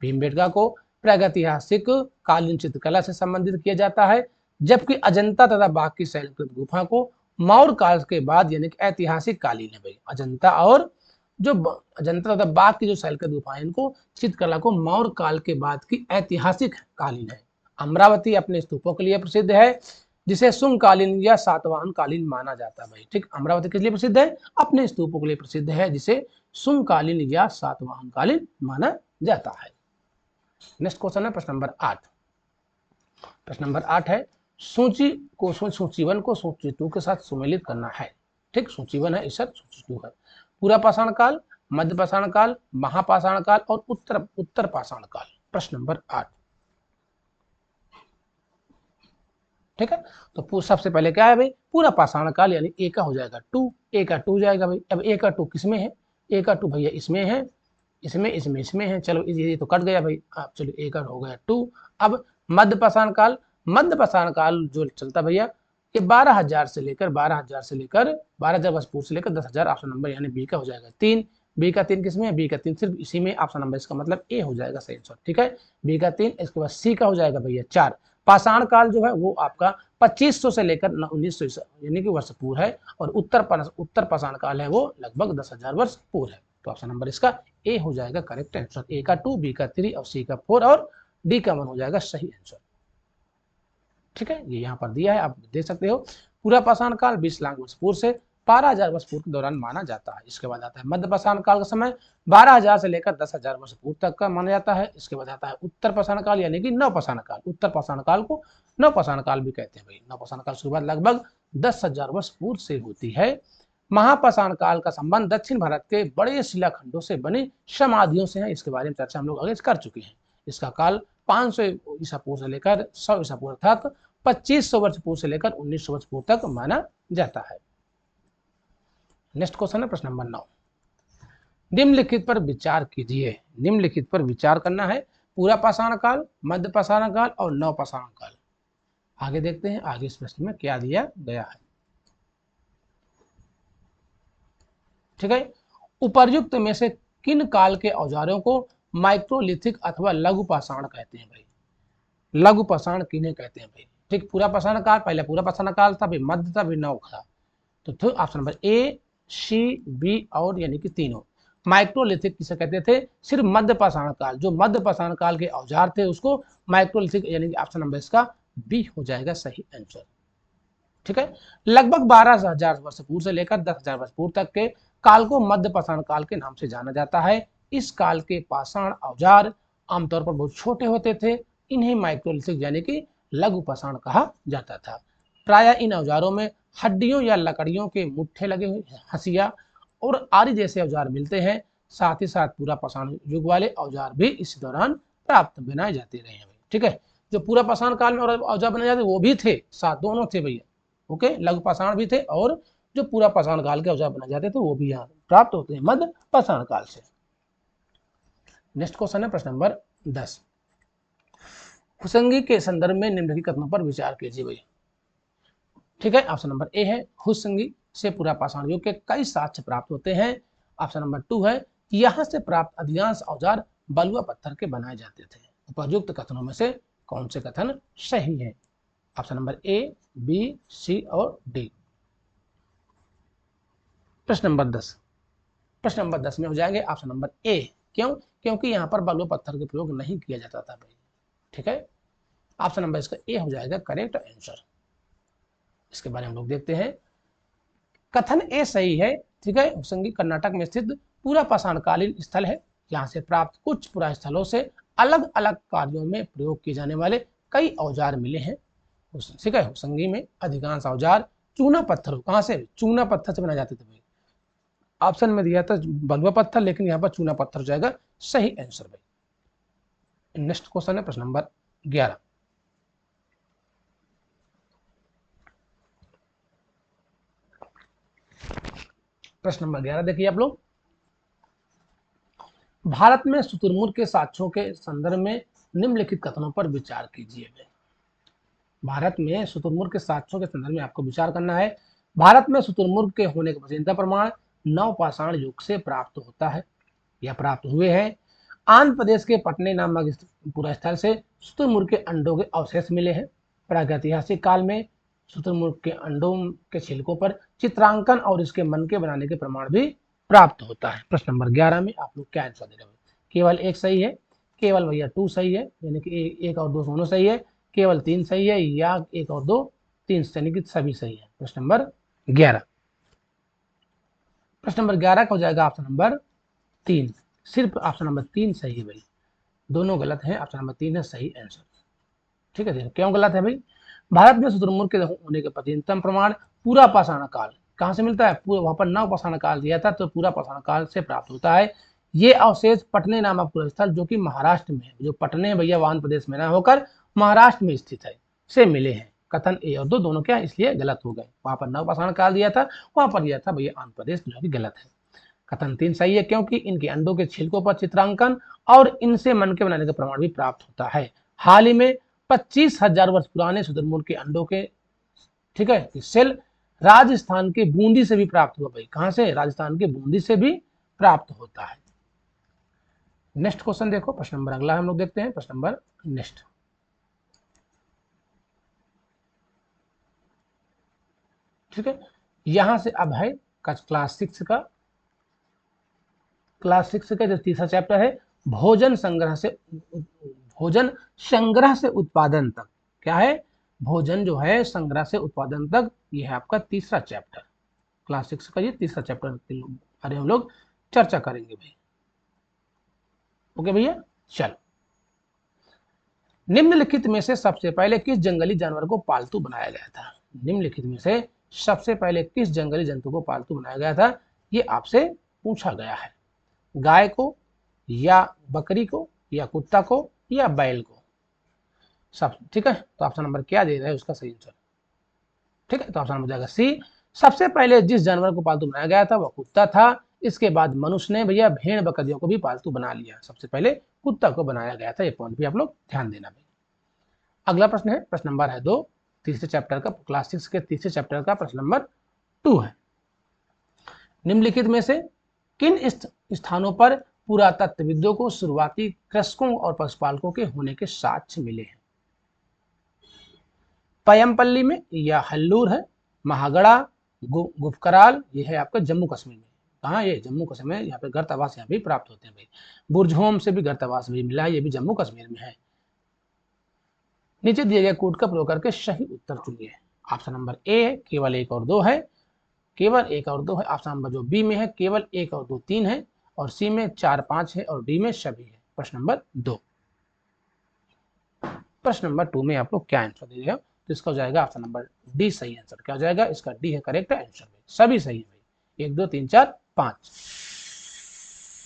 भीमबेटका को प्रागैतिहासिक कालीन चित्रकला से संबंधित किया जाता है, जबकि अजंता तथा बाघ की शैलकृत गुफा को मौर्य काल के बाद यानी कि ऐतिहासिक कालीन है भाई। अजंता तथा बाघ की जो शैलकृत गुफा है, इनको चित्रकला को मौर्य काल के बाद की ऐतिहासिक कालीन है। अमरावती अपने स्तूपों के लिए प्रसिद्ध है, जिसे शुंगकालीन या सातवाहन कालीन माना जाता है भाई, ठीक। अमरावती किस लिए प्रसिद्ध है? अपने स्तूपों के लिए प्रसिद्ध है, जिसे शुंगकालीन या सातवाहन कालीन माना जाता है। नेक्स्ट क्वेश्चन है प्रश्न नंबर 8। प्रश्न नंबर 8 है सूचीवन को सूची 2 के साथ सुमेलित करना है, ठीक। सूचीवन है, इस सूची 2 है। पूरा पाषाण काल, मध्य पाषाण काल, महापाषाण काल और उत्तर पाषाण काल। प्रश्न नंबर 8, ठीक है। तो सबसे पहले क्या है भाई? पूरा पाषाण काल यानी ए का हो जाएगा 2, ए का 2 जाएगा भाई। अब ए का 2 किसमें है? ए का 2 भैया इसमें है, इसमें है। चलो ये तो कट गया भाई। अब चलो ए का हो गया 2। अब मध्य पाषाण काल, मध्य पाषाण काल जो चलता भैया ये 12,000 से लेकर 12,000 वर्ष पूर्व से लेकर 10,000। ऑप्शन नंबर यानी बी का हो जाएगा 3। बी का 3 किसमें है? बी का 3 सिर्फ इसी में। ऑप्शन नंबर इसका मतलब ए हो जाएगा सही आंसर, ठीक है। बी का 3। इसके बाद सी का हो जाएगा भैया 4। पाषाण काल जो है वो आपका 2500 से लेकर 1900 यानी कि वर्ष पूर्व है, और उत्तर पाषाण काल है वो लगभग 10,000 वर्ष पूर्व है। तो ऑप्शन नंबर इसका ए हो जाएगा करेक्ट आंसर। ए का 2, बी का 3 और सी का 4 और डी का 1 हो जाएगा सही आंसर, ठीक है। ये यहाँ पर दिया है, आप देख सकते हो। पूरा पाषाण काल 20 लाख वर्ष पूर्व से 12,000 वर्ष पूर्व के दौरान माना जाता है। इसके बाद आता है मध्य पाषाण काल का समय 12,000 से लेकर 10,000 वर्ष पूर्व तक का माना जाता है। इसके बाद आता है उत्तर पाषाण काल यानी कि नवपाषाण काल। उत्तर पाषाण काल को नवपाषाण काल भी कहते हैं भाई। नवपाषाण काल शुरुआत लगभग 10,000 वर्ष पूर्व से होती है। महापाषाण काल का संबंध दक्षिण भारत के बड़े शिलाखंडों से बने समाधियों से है। इसके बारे में चर्चा हम लोग आगे कर चुके हैं। इसका काल 500 ईसा पूर्व से लेकर 100 ईसा पूर्व अर्थात 2500 वर्ष पूर्व से लेकर 1900 वर्ष पूर्व तक माना जाता है। नेक्स्ट क्वेश्चन है प्रश्न नंबर 9। निम्नलिखित पर विचार कीजिए। निम्नलिखित पर विचार करना है। पूरा पाषाण काल, मध्य पाषाण काल और नवपाषाण काल। आगे देखते हैं आगे इस प्रश्न में क्या दिया गया है, ठीक है। उपर्युक्त में से किन काल के औजारों को माइक्रोलिथिक अथवा लघु पाषाण कहते हैं भाई? लघु पाषाण किन्हें कहते हैं भाई? ठीक, पूरा पाषाण काल, पहले पूरा पाषाण काल था, फिर मध्य था, फिर नव था। तो option number A, C, B और यानी कि तीनों। माइक्रोलिथिक किसे कहते थे? सिर्फ मध्य पाषाण काल, जो मध्य पाषाण काल के औजार थे उसको माइक्रोलिथिक यानी कि ऑप्शन नंबर इसका बी हो जाएगा सही आंसर, ठीक है। लगभग 12,000 वर्ष पूर्व से लेकर 10,000 वर्ष पूर्व तक के काल को मध्य पाषाण काल के नाम से जाना जाता है। इस काल के पाषाण औजार आमतौर पर बहुत छोटे होते थे। इन्हें माइक्रोलिथिक यानी कि लघु पाषाण कहा जाता था। प्रायः इन औजारों में हड्डियों या लकड़ियों के मुट्ठे लगे हुए, हंसिया और आरी जैसे औजार मिलते हैं। साथ ही साथ पूरा पाषाण युग वाले औजार भी इस दौरान प्राप्त बनाए जाते रहे हैं, ठीक है। जो पूरा पाषाण काल में औजार बनाए जाते वो भी थे, साथ दोनों थे भैया, ओके। लघु पाषाण भी थे और जो पूरा पाषाण काल के औजार बनाए जाते थे वो भी यहाँ प्राप्त होते हैं मध्य पाषाण काल से। नेक्स्ट क्वेश्चन है प्रश्न नंबर 10। हुसंगी के संदर्भ में निम्नलिखित कथनों पर विचार कीजिए भाई, ठीक है। ऑप्शन नंबर ए है हुसंगी से पूरा पाषाण युग के कई साक्ष्य प्राप्त होते हैं। ऑप्शन नंबर 2 है कि यहाँ से प्राप्त अधिकांश औजार बलुआ पत्थर के बनाए जाते थे। उपयुक्त कथनों में से कौन से कथन सही है? ऑप्शन नंबर ए, बी, सी और डी। प्रश्न नंबर 10, प्रश्न नंबर 10 में हो जाएंगे ऑप्शन नंबर ए। क्यों? क्योंकि यहाँ पर बलुआ पत्थर का प्रयोग नहीं किया जाता था भाई। ठीक है, ऑप्शन नंबर इसका ए हो जाएगा करेक्ट आंसर। इसके बारे में हम लोग देखते हैं। कथन ए सही है। ठीक है, होसंगी कर्नाटक में स्थित पूरा पाषाणकालीन स्थल है। यहाँ से प्राप्त कुछ पुरा स्थलों से अलग अलग कार्यों में प्रयोग किए जाने वाले कई औजार मिले हैं। ठीक है, होसंगी में अधिकांश औजार चूना पत्थर, कहां से? चूना पत्थर से बनाए जाते थे भाई। ऑप्शन में दिया था बलुआ पत्थर, लेकिन यहाँ पर चूना पत्थर जाएगा सही आंसर भाई। नेक्स्ट क्वेश्चन है प्रश्न नंबर 11। प्रश्न नंबर 11 देखिए आप लोग। भारत में शुतुरमुर्ग के साक्ष्यों के संदर्भ में निम्नलिखित कथनों पर विचार कीजिए। भारत में शुतुरमुर्ग के साक्ष्यों के संदर्भ में आपको विचार करना है। भारत में शुतुरमुर्ग के होने का प्राचीनतम प्रमाण नवपाषाण युग से प्राप्त होता है या प्राप्त हुए हैं। आंध्र प्रदेश के पटने नामक पूरा स्थल से शुतुरमुर्ग के अंडों के अवशेष मिले हैं। प्रागैतिहासिक काल में शुतुरमुर्ग के अंडों के छिलकों पर चित्रांकन और इसके मनके बनाने के प्रमाण भी प्राप्त होता है। प्रश्न नंबर 11 में आप लोग क्या आंसर दे रहे हो? केवल एक सही है, केवल भैया 2 सही है, यानी कि 1 और 2 दोनों सही है, केवल 3 सही है, या 1 और 2 3 यानी कि सभी सही है। प्रश्न नंबर 11, प्रश्न नंबर 11 का हो जाएगा ऑप्शन नंबर 3। सिर्फ ऑप्शन नंबर 3 सही है भाई, दोनों गलत है। ऑप्शन नंबर 3 है सही आंसर। ठीक है, क्यों गलत है भाई? भारत में शुतुरमुर्ग के होने के प्राचीनतम प्रमाण पूरा पाषाण काल कहां से मिलता है? पूरा वहां पर नव पाषाण काल दिया था, तो पूरा पाषाण काल से प्राप्त होता है। ये अवशेष पटने नामक पूरा स्थल जो कि महाराष्ट्र में है, जो पटने भैया आंध्र प्रदेश में ना होकर महाराष्ट्र में स्थित है, से मिले हैं। कथन ए और 2 दोनों क्या इसलिए गलत हो गए। वहां पर नव पाषाण काल दिया था, वहां पर दिया था भैया आंध्र प्रदेश, जो कि गलत है। कथन 3 सही है, क्योंकि इनके अंडों के छिलकों पर चित्रांकन और इनसे मनके बनाने का प्रमाण भी प्राप्त होता है। हाल ही में 25,000 वर्ष पुराने शुतुरमुर्ग के अंडों के, ठीक है, सेल राजस्थान के बूंदी से भी प्राप्त हुआ भाई। कहां से? राजस्थान के बूंदी से भी प्राप्त होता है। नेक्स्ट क्वेश्चन देखो, प्रश्न नंबर अगला हम लोग देखते हैं। प्रश्न नंबर नेक्स्ट, ठीक है, यहां से अब है क्लास 6 का, क्लास 6 का जो तीसरा चैप्टर है भोजन संग्रह से, भोजन संग्रह से उत्पादन तक। क्या है? भोजन जो है संग्रह से उत्पादन तक, ये है आपका तीसरा चैप्टर। क्लास 6 का ये तीसरा चैप्टर अरे हम लोग चर्चा करेंगे भाई। ओके भैया, चलो। निम्नलिखित में से सबसे पहले किस जंगली जानवर को पालतू बनाया गया था? निम्नलिखित में से सबसे पहले किस जंगली जंतु को पालतू बनाया गया था, ये आपसे पूछा गया है। गाय को, या बकरी को, या कुत्ता को, या बैल को? सब ठीक है, तो ऑप्शन नंबर क्या दे रहा है उसका सही आंसर? ठीक है, तो ऑप्शन नंबर जाएगा सी। सबसे पहले जिस जानवर को पालतू बनाया गया था वह कुत्ता था। इसके बाद मनुष्य ने भैया भेड़ बकरियों को भी पालतू बना लिया। सबसे पहले कुत्ता को बनाया गया था, ये पॉइंट भी आप लोग ध्यान देना भाई। अगला प्रश्न है, प्रश्न नंबर है 2, तीसरे चैप्टर का, क्लास 6 के तीसरे चैप्टर का प्रश्न नंबर 2 है। निम्नलिखित में से किन स्थानों पर पुरातत्वविदों को शुरुआती कृषकों और पशुपालकों के होने के साक्ष्य मिले हैं? पयमपल्ली में, या हल्लूर है, महागड़ा, गुफकराल, ये है आपका जम्मू कश्मीर में। कहाँ? ये जम्मू कश्मीर में, यहाँ पे गर्तावास यहाँ भी प्राप्त होते हैं भाई। बुर्जहोम से भी गर्तावास भी मिला है, ये भी जम्मू कश्मीर में है। नीचे दिए गए कोड का प्रयोग करके सही उत्तर चुनिए। ऑप्शन नंबर ए केवल 1 और 2 है, केवल 1 और 2 है। ऑप्शन नंबर जो बी में है केवल 1 और 2 3 है, और सी में 4 5 है, और डी में सभी है। प्रश्न नंबर 2। प्रश्न नंबर 2 में आप लोग क्या आंसर दे रहे हो? तो इसका हो जाएगा ऑप्शन नंबर डी सही आंसर। क्या हो जाएगा? इसका डी है करेक्ट आंसर। सभी सही है भाई, 1 2 3 4 5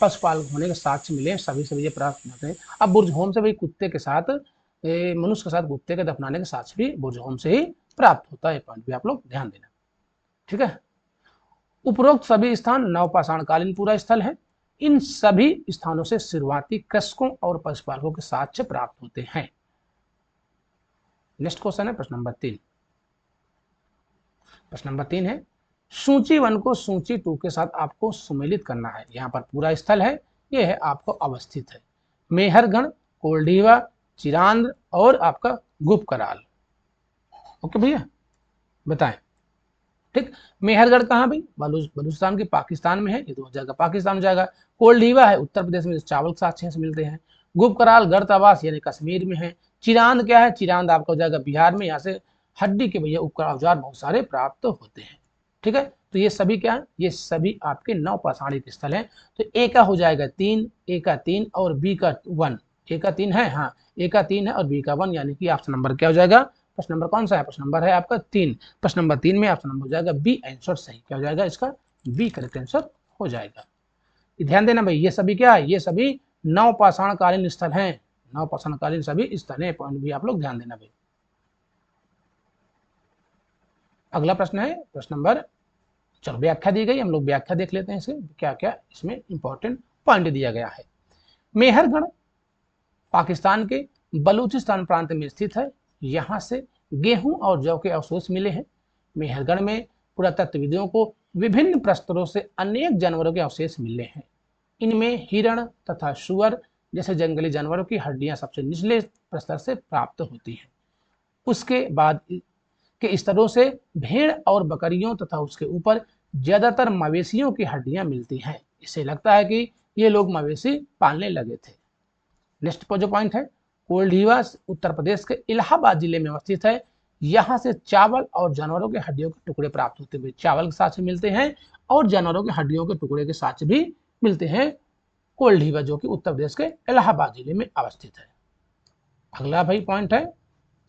पशुपालक होने के साक्ष्य मिले, सभी सभी ये प्राप्त होते हैं। अब बुर्जहोम से भाई कुत्ते के साथ, मनुष्य के साथ कुत्ते के दफनाने के साक्ष्य भी बुर्जहोम से ही प्राप्त होता है। पॉइंट भी आप लोग ध्यान देना। ठीक है, उपरोक्त सभी स्थान नवपाषाणकालीन पूरा स्थल है। इन सभी स्थानों से शुरुआती कृषकों और पशुपालकों के साक्ष्य प्राप्त होते हैं। नेक्स्ट क्वेश्चन है प्रश्न नंबर 3। प्रश्न नंबर 3 है सूची 1 को सूची 2 के साथ आपको सुमेलित करना है। यहाँ पर पूरा स्थल है, ये है आपको अवस्थित है मेहरगढ़, कोल्डीवा, चिरांद और आपका गुप्त कराल। ओके भैया, बताएं। ठीक, मेहरगढ़ कहाँ भाई? बलूचिस्तान के पाकिस्तान में है, ये तो हो जाएगा पाकिस्तान हो जाएगा। कोल्डीवा है उत्तर प्रदेश में, चावल के साथ से मिलते हैं। गुप्त कराल गर्तावास यानी कश्मीर में है। चिरांद क्या है? चिरांद आपका हो जाएगा बिहार में, यहाँ से हड्डी के भैया उपकरण औजार बहुत सारे प्राप्त होते हैं। ठीक है, तो ये सभी क्या है? ये सभी आपके नौ पाषाणिक स्थल हैं। तो ए का हो जाएगा 3, ए का 3 और बी का 1। ए का 3 है, हाँ ए का 3 है और बी का 1, यानी कि ऑप्शन नंबर क्या हो जाएगा? प्रश्न नंबर कौन सा है? प्रश्न नंबर है आपका 3। प्रश्न नंबर 3 में ऑप्शन नंबर हो जाएगा बी आंसर सही। क्या हो जाएगा इसका? बी करेक्ट आंसर हो जाएगा। ध्यान देना भाई, ये सभी क्या है? ये सभी नौ पाषाणकालीन स्थल हैं, नौ पाषाणकालीन सभी स्थल हैं। पॉइंट भी आप लोग ध्यान देना भाई। अगला प्रश्न है प्रश्न नंबर, चलो व्याख्या दी गई, हम लोग व्याख्या देख लेते हैं इसके क्या क्या इसमें इंपॉर्टेंट पॉइंट दिया गया है। मेहरगढ़ पाकिस्तान के बलूचिस्तान प्रांत में स्थित है। यहाँ से गेहूं और जौ के अवशेष मिले हैं। मेहरगढ़ में पुरातत्वविदों को विभिन्न प्रस्तरों से अनेक जानवरों के अवशेष मिले हैं। इनमें हिरण तथा सुअर जैसे जंगली जानवरों की हड्डियां सबसे निचले प्रस्तर से प्राप्त होती हैं। उसके बाद के स्तरों से भेड़ और बकरियों तथा उसके ऊपर ज्यादातर मवेशियों की हड्डियां मिलती हैं। इससे लगता है कि ये लोग मवेशी पालने लगे थे। नेक्स्ट पर जो पॉइंट है, कोल्डीवा उत्तर प्रदेश के इलाहाबाद जिले में अवस्थित है। यहाँ से चावल और जानवरों के हड्डियों के टुकड़े प्राप्त होते हैं। चावल के साथ मिलते हैं और जानवरों के हड्डियों के टुकड़े के साथ भी मिलते हैं। कोल्डीवा जो कि उत्तर प्रदेश के इलाहाबाद जिले में अवस्थित है। अगला भाई पॉइंट है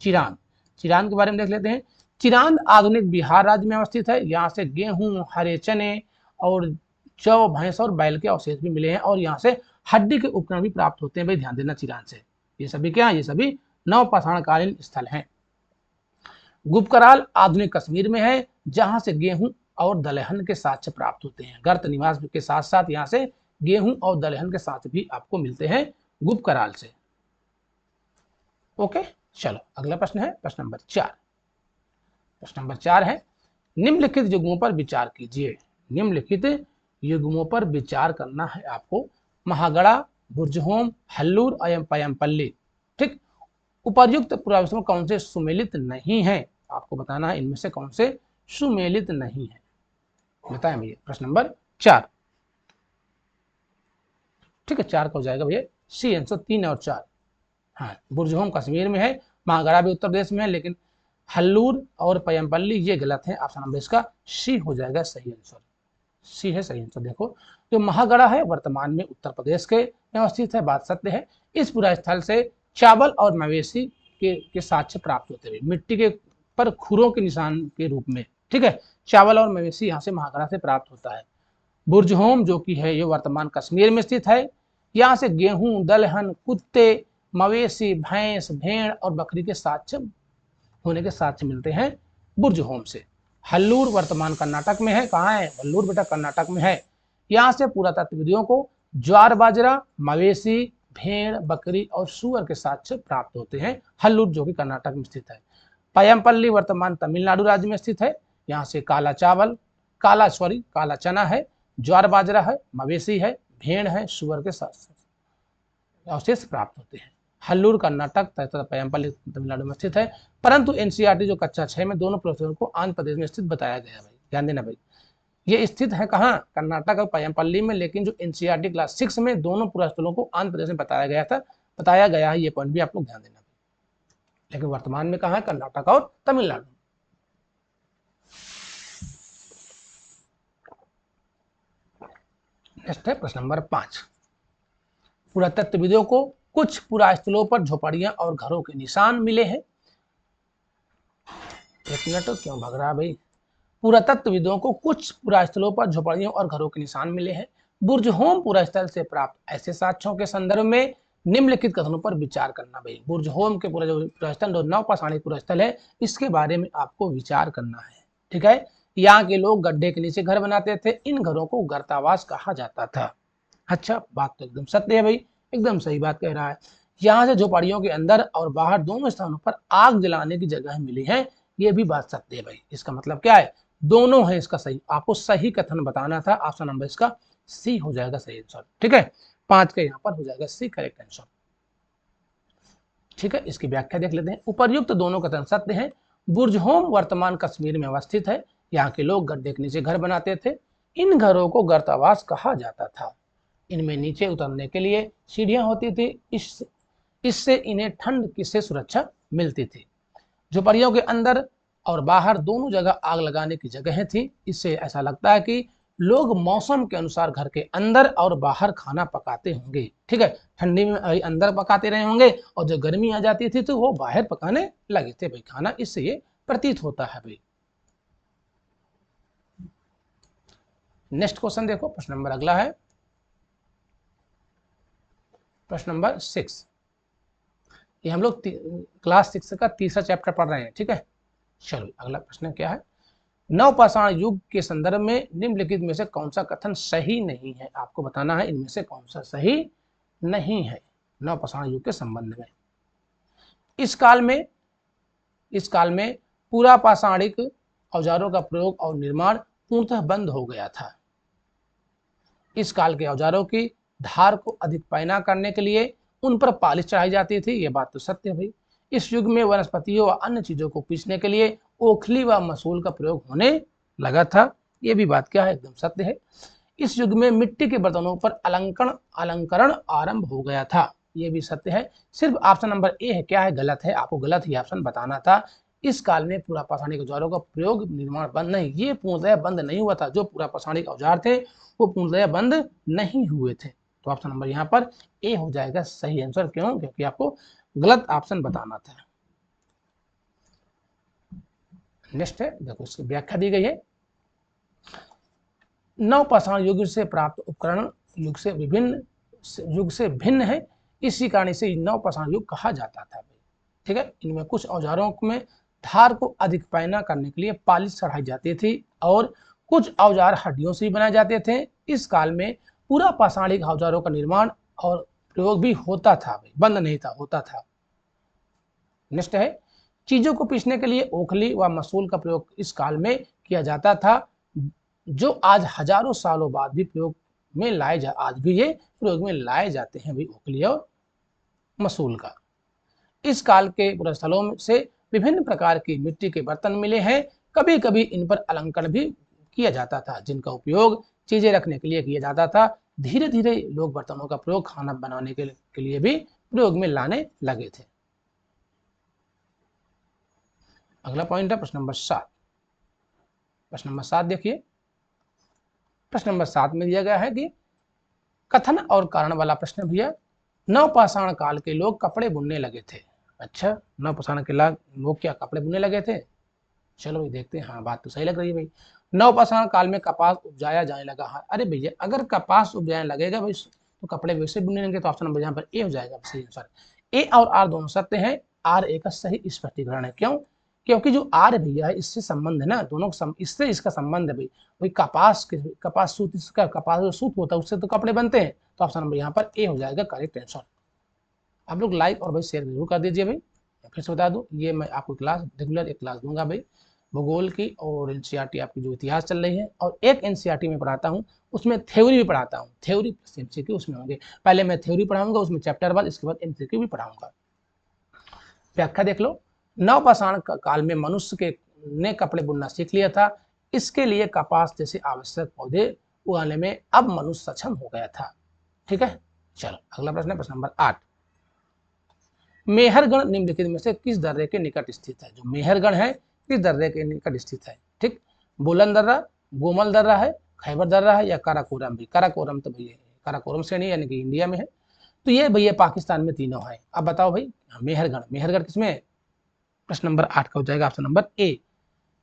चिरांद। चिरांद के बारे में देख लेते हैं। चिरांद आधुनिक बिहार राज्य में अवस्थित है। यहाँ से गेहूं, हरे चने और जौ, भैंस और बैल के अवशेष भी मिले हैं और यहाँ से हड्डी के उपकरण भी प्राप्त होते हैं। भाई ध्यान देना चिरांद से। ये सभी क्या? ये सभी नवपाषाणकालीन स्थल हैं। गुप्त कराल आधुनिक कश्मीर में है, जहां से गेहूं और दलहन के साक्ष्य प्राप्त होते हैं। गर्त निवास के साथ साथ यहाँ से गेहूं और दलहन के साथ भी आपको मिलते हैं गुप्त कराल से। ओके, चलो अगला प्रश्न है प्रश्न नंबर 4। प्रश्न नंबर 4 है, निम्नलिखित युग्मों पर विचार कीजिए। निम्नलिखित युग्मों पर विचार करना है आपको। महागड़ा, बुर्जहोम, हल्लूर एवं पयमपल्ली। ठीक, उपर्युक्त पुराविष्टों कौन से सुमेलित नहीं है? आपको बताना है इनमें से कौन से सुमेलित नहीं है। बताएं भैया। प्रश्न नंबर 4। ठीक है, 4 का हो जाएगा भैया सी आंसर। 3 और 4। हाँ, बुर्जहोम कश्मीर में है, महागड़ा भी उत्तर प्रदेश में है, लेकिन हल्लूर और पयमपल्ली ये गलत है। ऑप्शन नंबर इसका सी हो जाएगा सही आंसर। सी है सही आंसर। देखो, जो महागड़ा है वर्तमान में उत्तर प्रदेश के अवस्थित है, बात सत्य है। इस पूरा स्थल से चावल और मवेशी के साक्ष्य प्राप्त होते हुए मिट्टी के पर खुरों के निशान के रूप में। ठीक है, चावल और मवेशी यहाँ से महागड़ा से प्राप्त होता है। बुर्जहोम जो कि है ये वर्तमान कश्मीर में स्थित है। यहाँ से गेहूं, दलहन, कुत्ते, मवेशी, भैंस, भेड़ और बकरी के साक्ष्य होने के साक्ष्य मिलते हैं बुर्जहोम से। हल्लूर वर्तमान कर्नाटक में है। कहाँ है हल्लूर? बेटा कर्नाटक में है। यहाँ से पुरातत्वविदों को ज्वार बाजरा, मवेशी, भेड़, बकरी और सुअर के साक्ष्य प्राप्त होते हैं। हल्लूर जो कि कर्नाटक में स्थित है। पयमपल्ली वर्तमान तमिलनाडु राज्य में स्थित है। यहाँ से काला चना है, ज्वार बाजरा है, मवेशी है, भेड़ है, सुअर के साक्ष्य अवशेष प्राप्त होते हैं। हल्लूर कर्नाटक तथा पयमपल्ली तमिलनाडु में स्थित है। परंतु एनसीईआरटी जो कक्षा 6 में दोनों पुरस्कारों को आंध्र प्रदेश में स्थित बताया गया है। भाई ध्यान देना भाई, ये स्थित है कहाँ? कर्नाटक और पयमपल्ली में, लेकिन जो एनसीईआरटी क्लास 6 में दोनों पुरस्कारों को आंध्र प्रदेश में बताया गया है। ये पॉइंट भी आप लोग ध्यान देना। लेकिन वर्तमान में कहाँ है? कर्नाटक और तमिलनाडु। नेक्स्ट है प्रश्न नंबर 5। पुरातत्वविदों को कुछ पुरास्थलों पर झोपड़ियां और घरों के निशान मिले हैं। एक मिनट, क्यों भाग रहा भाई? पुरातत्वविदों को कुछ पुरास्थलों पर झोपड़ियों और घरों के निशान मिले हैं। बुर्जहोम पुरास्थल से प्राप्त ऐसे साक्ष्यों के संदर्भ में निम्नलिखित कथनों पर विचार करना। भाई बुर्जहोम के पूरा जो पुरास्थल जो नवपाषाणिक पुरास्थल है, इसके बारे में आपको विचार करना है। ठीक है, यहाँ के लोग गड्ढे के नीचे घर बनाते थे। इन घरों को गर्तावास कहा जाता था। अच्छा, बात तो एकदम सत्य है भाई, एकदम सही बात कह रहा है। यहाँ से झोपड़ियों के अंदर और बाहर दोनों स्थानों पर आग जलाने की जगह मिली है। ये भी बात सत्य है भाई। इसका मतलब क्या है? दोनों है इसका सही, आपको सही कथन बताना था। ऑप्शन नंबर इसका सी हो जाएगा सही आंसर। ठीक है, 5 का यहाँ पर हो जाएगा सी करेक्ट आंसर। ठीक है, इसकी व्याख्या देख लेते हैं। उपर्युक्त दोनों कथन सत्य हैं। बुर्जहोम वर्तमान कश्मीर में अवस्थित है। यहाँ के लोग गड्ढे के नीचे घर बनाते थे। इन घरों को गर्तावास कहा जाता था। इनमें नीचे उतरने के लिए सीढ़ियां होती थी। इससे इन्हें ठंड से सुरक्षा मिलती थी। झोपड़ियों के अंदर और बाहर दोनों जगह आग लगाने की जगहें थी। इससे ऐसा लगता है कि लोग मौसम के अनुसार घर के अंदर और बाहर खाना पकाते होंगे। ठीक है, ठंडी में अंदर पकाते रहे होंगे और जब गर्मी आ जाती थी तो वो बाहर पकाने लगे थे भाई खाना, इससे ये प्रतीत होता है भाई। नेक्स्ट क्वेश्चन देखो, प्रश्न नंबर अगला है प्रश्न नंबर 6। ये हम लोग क्लास 6 का तीसरा चैप्टर पढ़ रहे हैं। ठीक है, चलो अगला प्रश्न क्या है। नवपाषाण युग के संदर्भ में निम्नलिखित में से कौन सा कथन सही नहीं है। आपको बताना है इनमें से कौन सा सही नहीं है नवपाषाण युग के संबंध में। इस काल में पूरा पाषाणिक औजारों का प्रयोग और निर्माण पूर्णतः बंद हो गया था। इस काल के औजारों की धार को अधिक पैना करने के लिए उन पर पालिश चढ़ाई जाती थी। ये बात तो सत्य है भाई। इस युग में वनस्पतियों व अन्य चीजों को पीसने के लिए ओखली व मसूल का प्रयोग होने लगा था। ये भी बात क्या है, एकदम सत्य है। इस युग में मिट्टी के बर्तनों पर अलंकरण आरंभ हो गया था। ये भी सत्य है। सिर्फ ऑप्शन नंबर ए है क्या है, गलत है। आपको गलत ही ऑप्शन बताना था। इस काल में पूरा पाषाणिक औजारों का प्रयोग निर्माण बंद नहीं, ये पूर्णतः बंद नहीं हुआ था। जो पूरा पाषाणिक औजार थे वो पूर्णतः बंद नहीं हुए थे। तो ऑप्शन नंबर यहाँ पर ए हो जाएगा सही आंसर। क्यों? क्योंकि आपको गलत ऑप्शन बताना था। नेक्स्ट है, देखो इसकी व्याख्या दी गई है। नवपाषाण युग से प्राप्त उपकरण युग से भिन्न है। इसी कारण इसे नवपाषाण युग कहा जाता था। ठीक है, इनमें कुछ औजारों में धार को अधिक पैना करने के लिए पालिश चढ़ाई जाती थी और कुछ औजार हड्डियों से बनाए जाते थे। इस काल में पूरा पाषाणिक औजारों का निर्माण और प्रयोग भी होता था, बंद नहीं था, होता था। नेक्स्ट है, चीजों को पीसने के लिए ओखली व मसूल का प्रयोग इस काल में किया जाता था, जो आज हजारों सालों बाद भी प्रयोग में आज भी ये प्रयोग में लाए जाते हैं भाई, ओखली और मसूल का। इस काल के पुरस्थलों से विभिन्न प्रकार की मिट्टी के बर्तन मिले हैं। कभी कभी इन पर अलंकरण भी किया जाता था, जिनका उपयोग चीजें रखने के लिए किया जाता था। धीरे धीरे लोग बर्तनों का प्रयोग खाना बनाने के लिए भी प्रयोग में लाने लगे थे। अगला पॉइंट है प्रश्न नंबर 7। प्रश्न नंबर 7 देखिए। प्रश्न नंबर 7 में दिया गया है कि कथन और कारण वाला प्रश्न भैया। नवपाषाण काल के लोग कपड़े बुनने लगे थे। अच्छा, नवपाषाण के लोग क्या कपड़े बुनने लगे थे? चलो भाई देखते हैं। हाँ, बात तो सही लग रही है भाई। नवपाषाण काल में कपास उपजाया जाने लगा। हाँ, अरे भैया अगर कपास उपजाने लगेगा भाई तो कपड़े वैसे बुनने लगेंगे। तो ऑप्शन नंबर यहाँ पर ए हो जाएगा सही आंसर। ए और आर दोनों सत्य हैं। आर ए का सही स्पष्टीकरण है। क्यों? क्योंकि जो आर है भैया इससे संबंध है ना, दोनों इससे इसका संबंध है भाई। भाई कपास सूत, इसका कपास जो सूत होता है उससे तो कपड़े बनते हैं। तो ऑप्शन नंबर यहाँ पर ए हो जाएगा करेक्ट आंसर। आप लोग लाइक और भाई शेयर जरूर कर दीजिए भाई। फिर से बता दूं, ये मैं आपको क्लास रेगुलर एक क्लास दूंगा भाई, भूगोल की और एनसीईआरटी आपकी जो इतिहास चल रही है, और एक एनसीईआरटी में पढ़ाता हूँ, उसमें थ्योरी भी पढ़ाता हूँ। थ्योरी एमसीक्यू उसमें होंगे। पहले मैं थ्योरी पढ़ाऊंगा उसमें चैप्टर वाइज, इसके बाद एमसीक्यू भी पढ़ाऊंगा। व्याख्या देख लो। नवपाषाण काल में मनुष्य ने कपड़े बुनना सीख लिया था। इसके लिए कपास जैसे आवश्यक पौधे उगाने में अब मनुष्य सक्षम हो गया था। ठीक है, चलो अगला प्रश्न है प्रश्न नंबर 8। मेहरगण निम्नलिखित में से किस दर्रे के निकट स्थित है? जो मेहरगण है किस दर्रे के निकट स्थित है? ठीक, बुलंद दर्रा, गोमल दर्रा है, खैबर दर्रा है या काराकोरम? भी काराकोरम तो भैया काराकोरम श्रेणी यानी कि इंडिया में है। तो ये भैया पाकिस्तान में तीनों है। अब बताओ भाई मेहरगढ़ किसमें है? प्रश्न नंबर 8 का हो जाएगा ऑप्शन नंबर ए,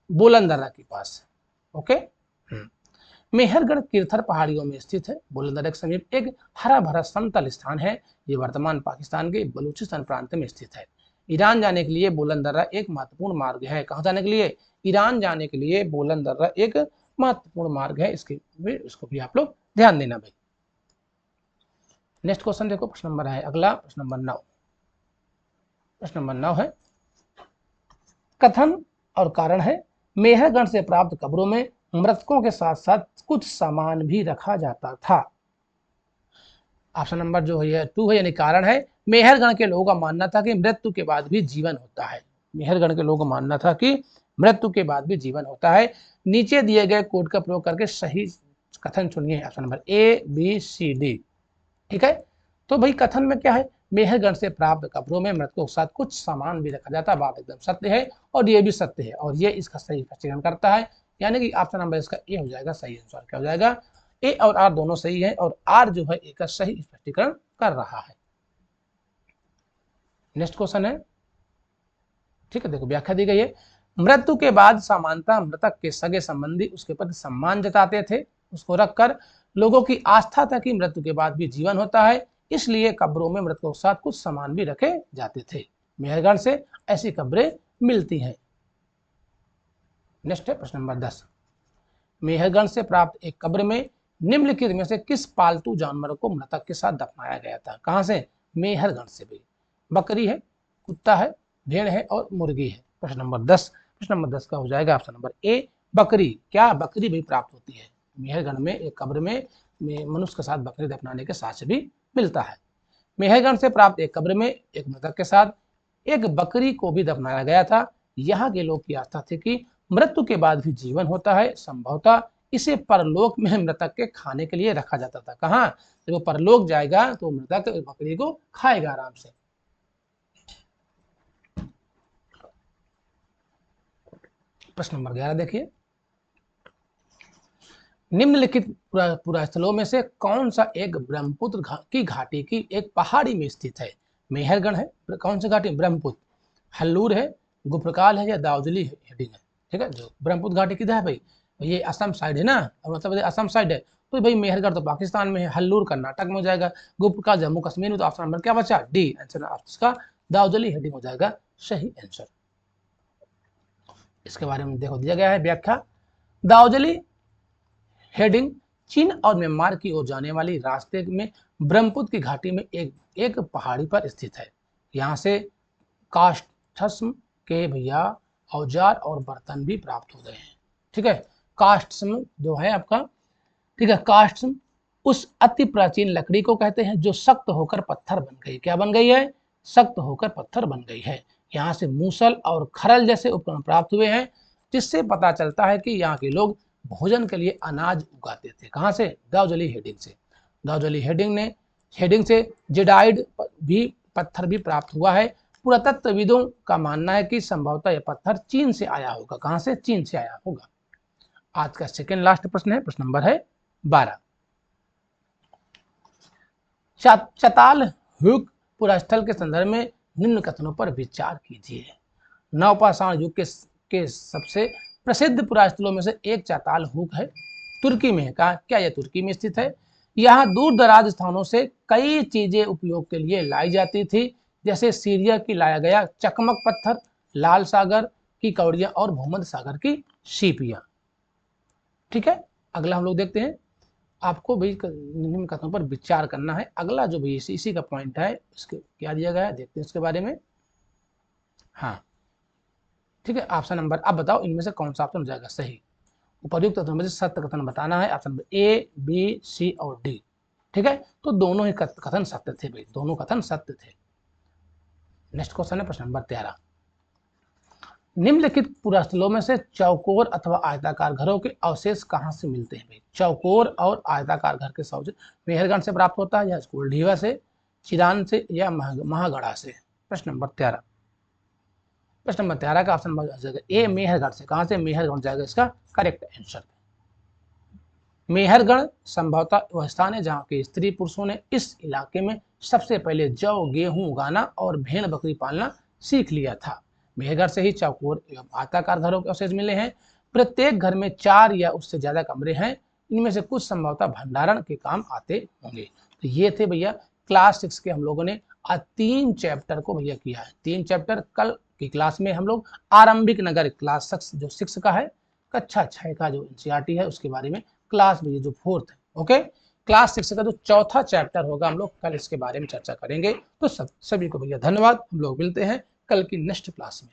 बोलन दर्रा के पास। ओके, मेहरगढ़ किरथर पहाड़ियों में स्थित है। बोलन दर्रा के समीप एक हरा भरा समतल स्थान है। ये वर्तमान पाकिस्तान के बलूचिस्तान प्रांत में स्थित है। ईरान जाने के लिए बोलन दर्रा एक महत्वपूर्ण मार्ग है। कहाँ जाने के लिए? ईरान जाने के लिए बोलन दर्रा एक महत्वपूर्ण मार्ग है। इसको भी आप लोग ध्यान देना भाई। नेक्स्ट क्वेश्चन देखो, प्रश्न नंबर है अगला प्रश्न नंबर 9। प्रश्न नंबर 9 है, कथन और कारण है मेहरगढ़ से प्राप्त कब्रों में मृतकों के साथ साथ कुछ सामान भी रखा जाता था। ऑप्शन नंबर जो है 2 है, यानी कारण है, मेहरगढ़ के लोगों का मानना था कि मृत्यु के बाद भी जीवन होता है। मेहरगढ़ के लोगों का मानना था कि मृत्यु के बाद भी जीवन होता है। नीचे दिए गए कोड का प्रयोग करके सही कथन चुनिए। Option number A, B, C, D. ठीक है, तो भाई कथन में क्या है, मेहरगढ़ से प्राप्त कब्रों में मृतकों के साथ कुछ सामान भी रखा जाता है। बात एकदम सत्य है और ये भी सत्य है और ये इसका सही स्पष्टीकरण करता है, यानी कि ऑप्शन नंबर इसका ए हो जाएगा सही आंसर। क्या हो जाएगा, ए और आर दोनों सही है और आर जो है ए का सही स्पष्टीकरण कर रहा है। नेक्स्ट क्वेश्चन है, ठीक है, देखो व्याख्या दी गई है, मृत्यु के बाद सामान्यतः मृतक के सगे संबंधी उसके प्रति सम्मान जताते थे। उसको रखकर लोगों की आस्था था कि मृत्यु के बाद भी जीवन होता है, इसलिए कब्रों में मृतकों के साथ कुछ सामान भी रखे जाते थे। मेहरगढ़ से ऐसी कब्रें मिलती हैं। नेक्स्ट है प्रश्न नंबर 10, मेहरगढ़ से प्राप्त एक कब्र में निम्नलिखित में से किस पालतू जानवर को मृतक के साथ दफनाया गया था। कहां से, मेहरगढ़ से। भाई बकरी है, कुत्ता है, भेड़ है और मुर्गी है। प्रश्न नंबर 10, प्रश्न नंबर 10 का हो जाएगा ऑप्शन नंबर ए, बकरी। क्या बकरी भी प्राप्त होती है मेहरगढ़ में, एक कब्र में मनुष्य के साथ बकरी दफनाने के साक्ष्य भी मिलता है। मेहरगढ़ से प्राप्त एक कब्र में एक मृतक के साथ एक बकरी को भी दफनाया गया था। यहाँ के लोग की आस्था थी कि मृत्यु के बाद भी जीवन होता है। संभवतः इसे परलोक में मृतक के खाने के लिए रखा जाता था। कहाँ, जब वो परलोक जाएगा तो मृतक बकरी को खाएगा आराम से। प्रश्न नंबर 11 देखिए, निम्नलिखित पुरास्थलों में से कौन सा एक ब्रह्मपुत्र की घाटी की एक पहाड़ी में स्थित है। मेहरगढ़ है, कौन सी घाटी, ब्रह्मपुत्र, हल्लूर है, गुप्रकाल है या दाऊदली हेडिंग है। ठीक है, जो ब्रह्मपुत्र घाटी किधर है भाई, ये असम साइड है ना, और मतलब असम साइड है, तो भाई मेहरगढ़ तो पाकिस्तान में है, हल्लूर कर्नाटक में हो जाएगा, गुप्रकाल जम्मू कश्मीर में। तो ऑप्शन नंबर क्या बचा, डी आंसर इसका दाऊदली हेडिंग हो जाएगा सही आंसर। इसके बारे में देखो दिया गया है व्याख्या, दाऊदली हेडिंग चीन और म्यांमार की ओर जाने वाली रास्ते में ब्रह्मपुत्र की घाटी में एक पहाड़ी पर स्थित है। यहाँ से काष्ठस्म के भैया औजार और बर्तन भी प्राप्त हो गए हैं। ठीक है, काष्ठस्म जो है आपका, ठीक है, काष्ठस्म उस अति प्राचीन लकड़ी को कहते हैं जो सख्त होकर पत्थर बन गई। क्या बन गई है, सख्त होकर पत्थर बन गई है। यहाँ से मूसल और खरल जैसे उपकरण प्राप्त हुए हैं, जिससे पता चलता है कि यहाँ के लोग भोजन के लिए अनाज उगाते थे। कहाँ से, दाऊदली हेडिंग से। दाऊदली हेडिंग से जेडाइड भी पत्थर भी प्राप्त हुआ है। पुरातत्वविदों का मानना है कि संभवतः यह पत्थर चीन से आया होगा। कहाँ से, चीन से आया होगा। आज का सेकेंड लास्ट प्रश्न है, प्रश्न नंबर है 12, चताल हुक पुरास्थल के संदर्भ में निम्न कथनों पर विचार कीजिए। नवपाषाण युग के सबसे प्रसिद्ध पुरास्थलों में से एक चताल हुक है, तुर्की में है। कहा, क्या यह तुर्की में स्थित है। यहाँ दूर दराज स्थानों से कई चीजें उपयोग के लिए लाई जाती थी, जैसे सीरिया की लाया गया चकमक पत्थर, लाल सागर की कौड़ियां और भूमध्य सागर की सीपियां। ठीक है, अगला हम लोग देखते हैं, आपको भी निम्न कथनों पर विचार करना है। अगला जो भी इसी का पॉइंट है, इसके क्या दिया गया है देखते हैं इसके बारे में। हाँ ठीक है, ऑप्शन नंबर, अब बताओ इनमें से कौन सा ऑप्शन हो जाएगा सही। उपर्युक्त कथनों में से सत्य कथन बताना है। ऑप्शन नंबर ए, बी, सी और डी। ठीक है, तो दोनों ही कथन सत्य थे भाई, दोनों कथन सत्य थे। नेक्स्ट क्वेश्चन है प्रश्न नंबर 13, निम्नलिखित पुरास्थलों में से चौकोर अथवा आयताकार घरों के अवशेष कहाँ से मिलते हैं भाई। चौकोर और आयताकार घर के अवशेष मेहरगढ़ से प्राप्त होता है या स्कूलढीवा से, चिरान से या महागढ़ा से। प्रश्न नंबर 13, प्रश्न नंबर 13 का ऑप्शन हो जाएगा ए, मेहरगढ़ से। कहां से, मेहरगढ़ जाएगा इसका करेक्ट आंसर। मेहरगढ़ संभवतः वह स्थान है जहां के स्त्री पुरुषों ने इस इलाके में सबसे पहले जौ, गेहूं उगाना और भेड़ बकरी पालना सीख लिया था। मेहरगढ़ से ही चौकोर एवं आयताकार घरों के अवशेष मिले हैं। प्रत्येक घर में 4 या उससे ज्यादा कमरे हैं, इनमें से कुछ संभवतः भंडारण के काम आते होंगे। तो ये थे भैया क्लास 6 के हम लोगों ने आज 3 चैप्टर को भैया किया है। 3 चैप्टर कल की क्लास में हम लोग आरंभिक नगर क्लास 6 जो 6 का है, कक्षा 6 का जो एनसीईआरटी है उसके बारे में क्लास में जो 4th है, ओके। क्लास 6 का जो चौथा चैप्टर होगा हम लोग कल इसके बारे में चर्चा करेंगे। तो सभी को भैया धन्यवाद, हम लोग मिलते हैं कल की नेक्स्ट क्लास में।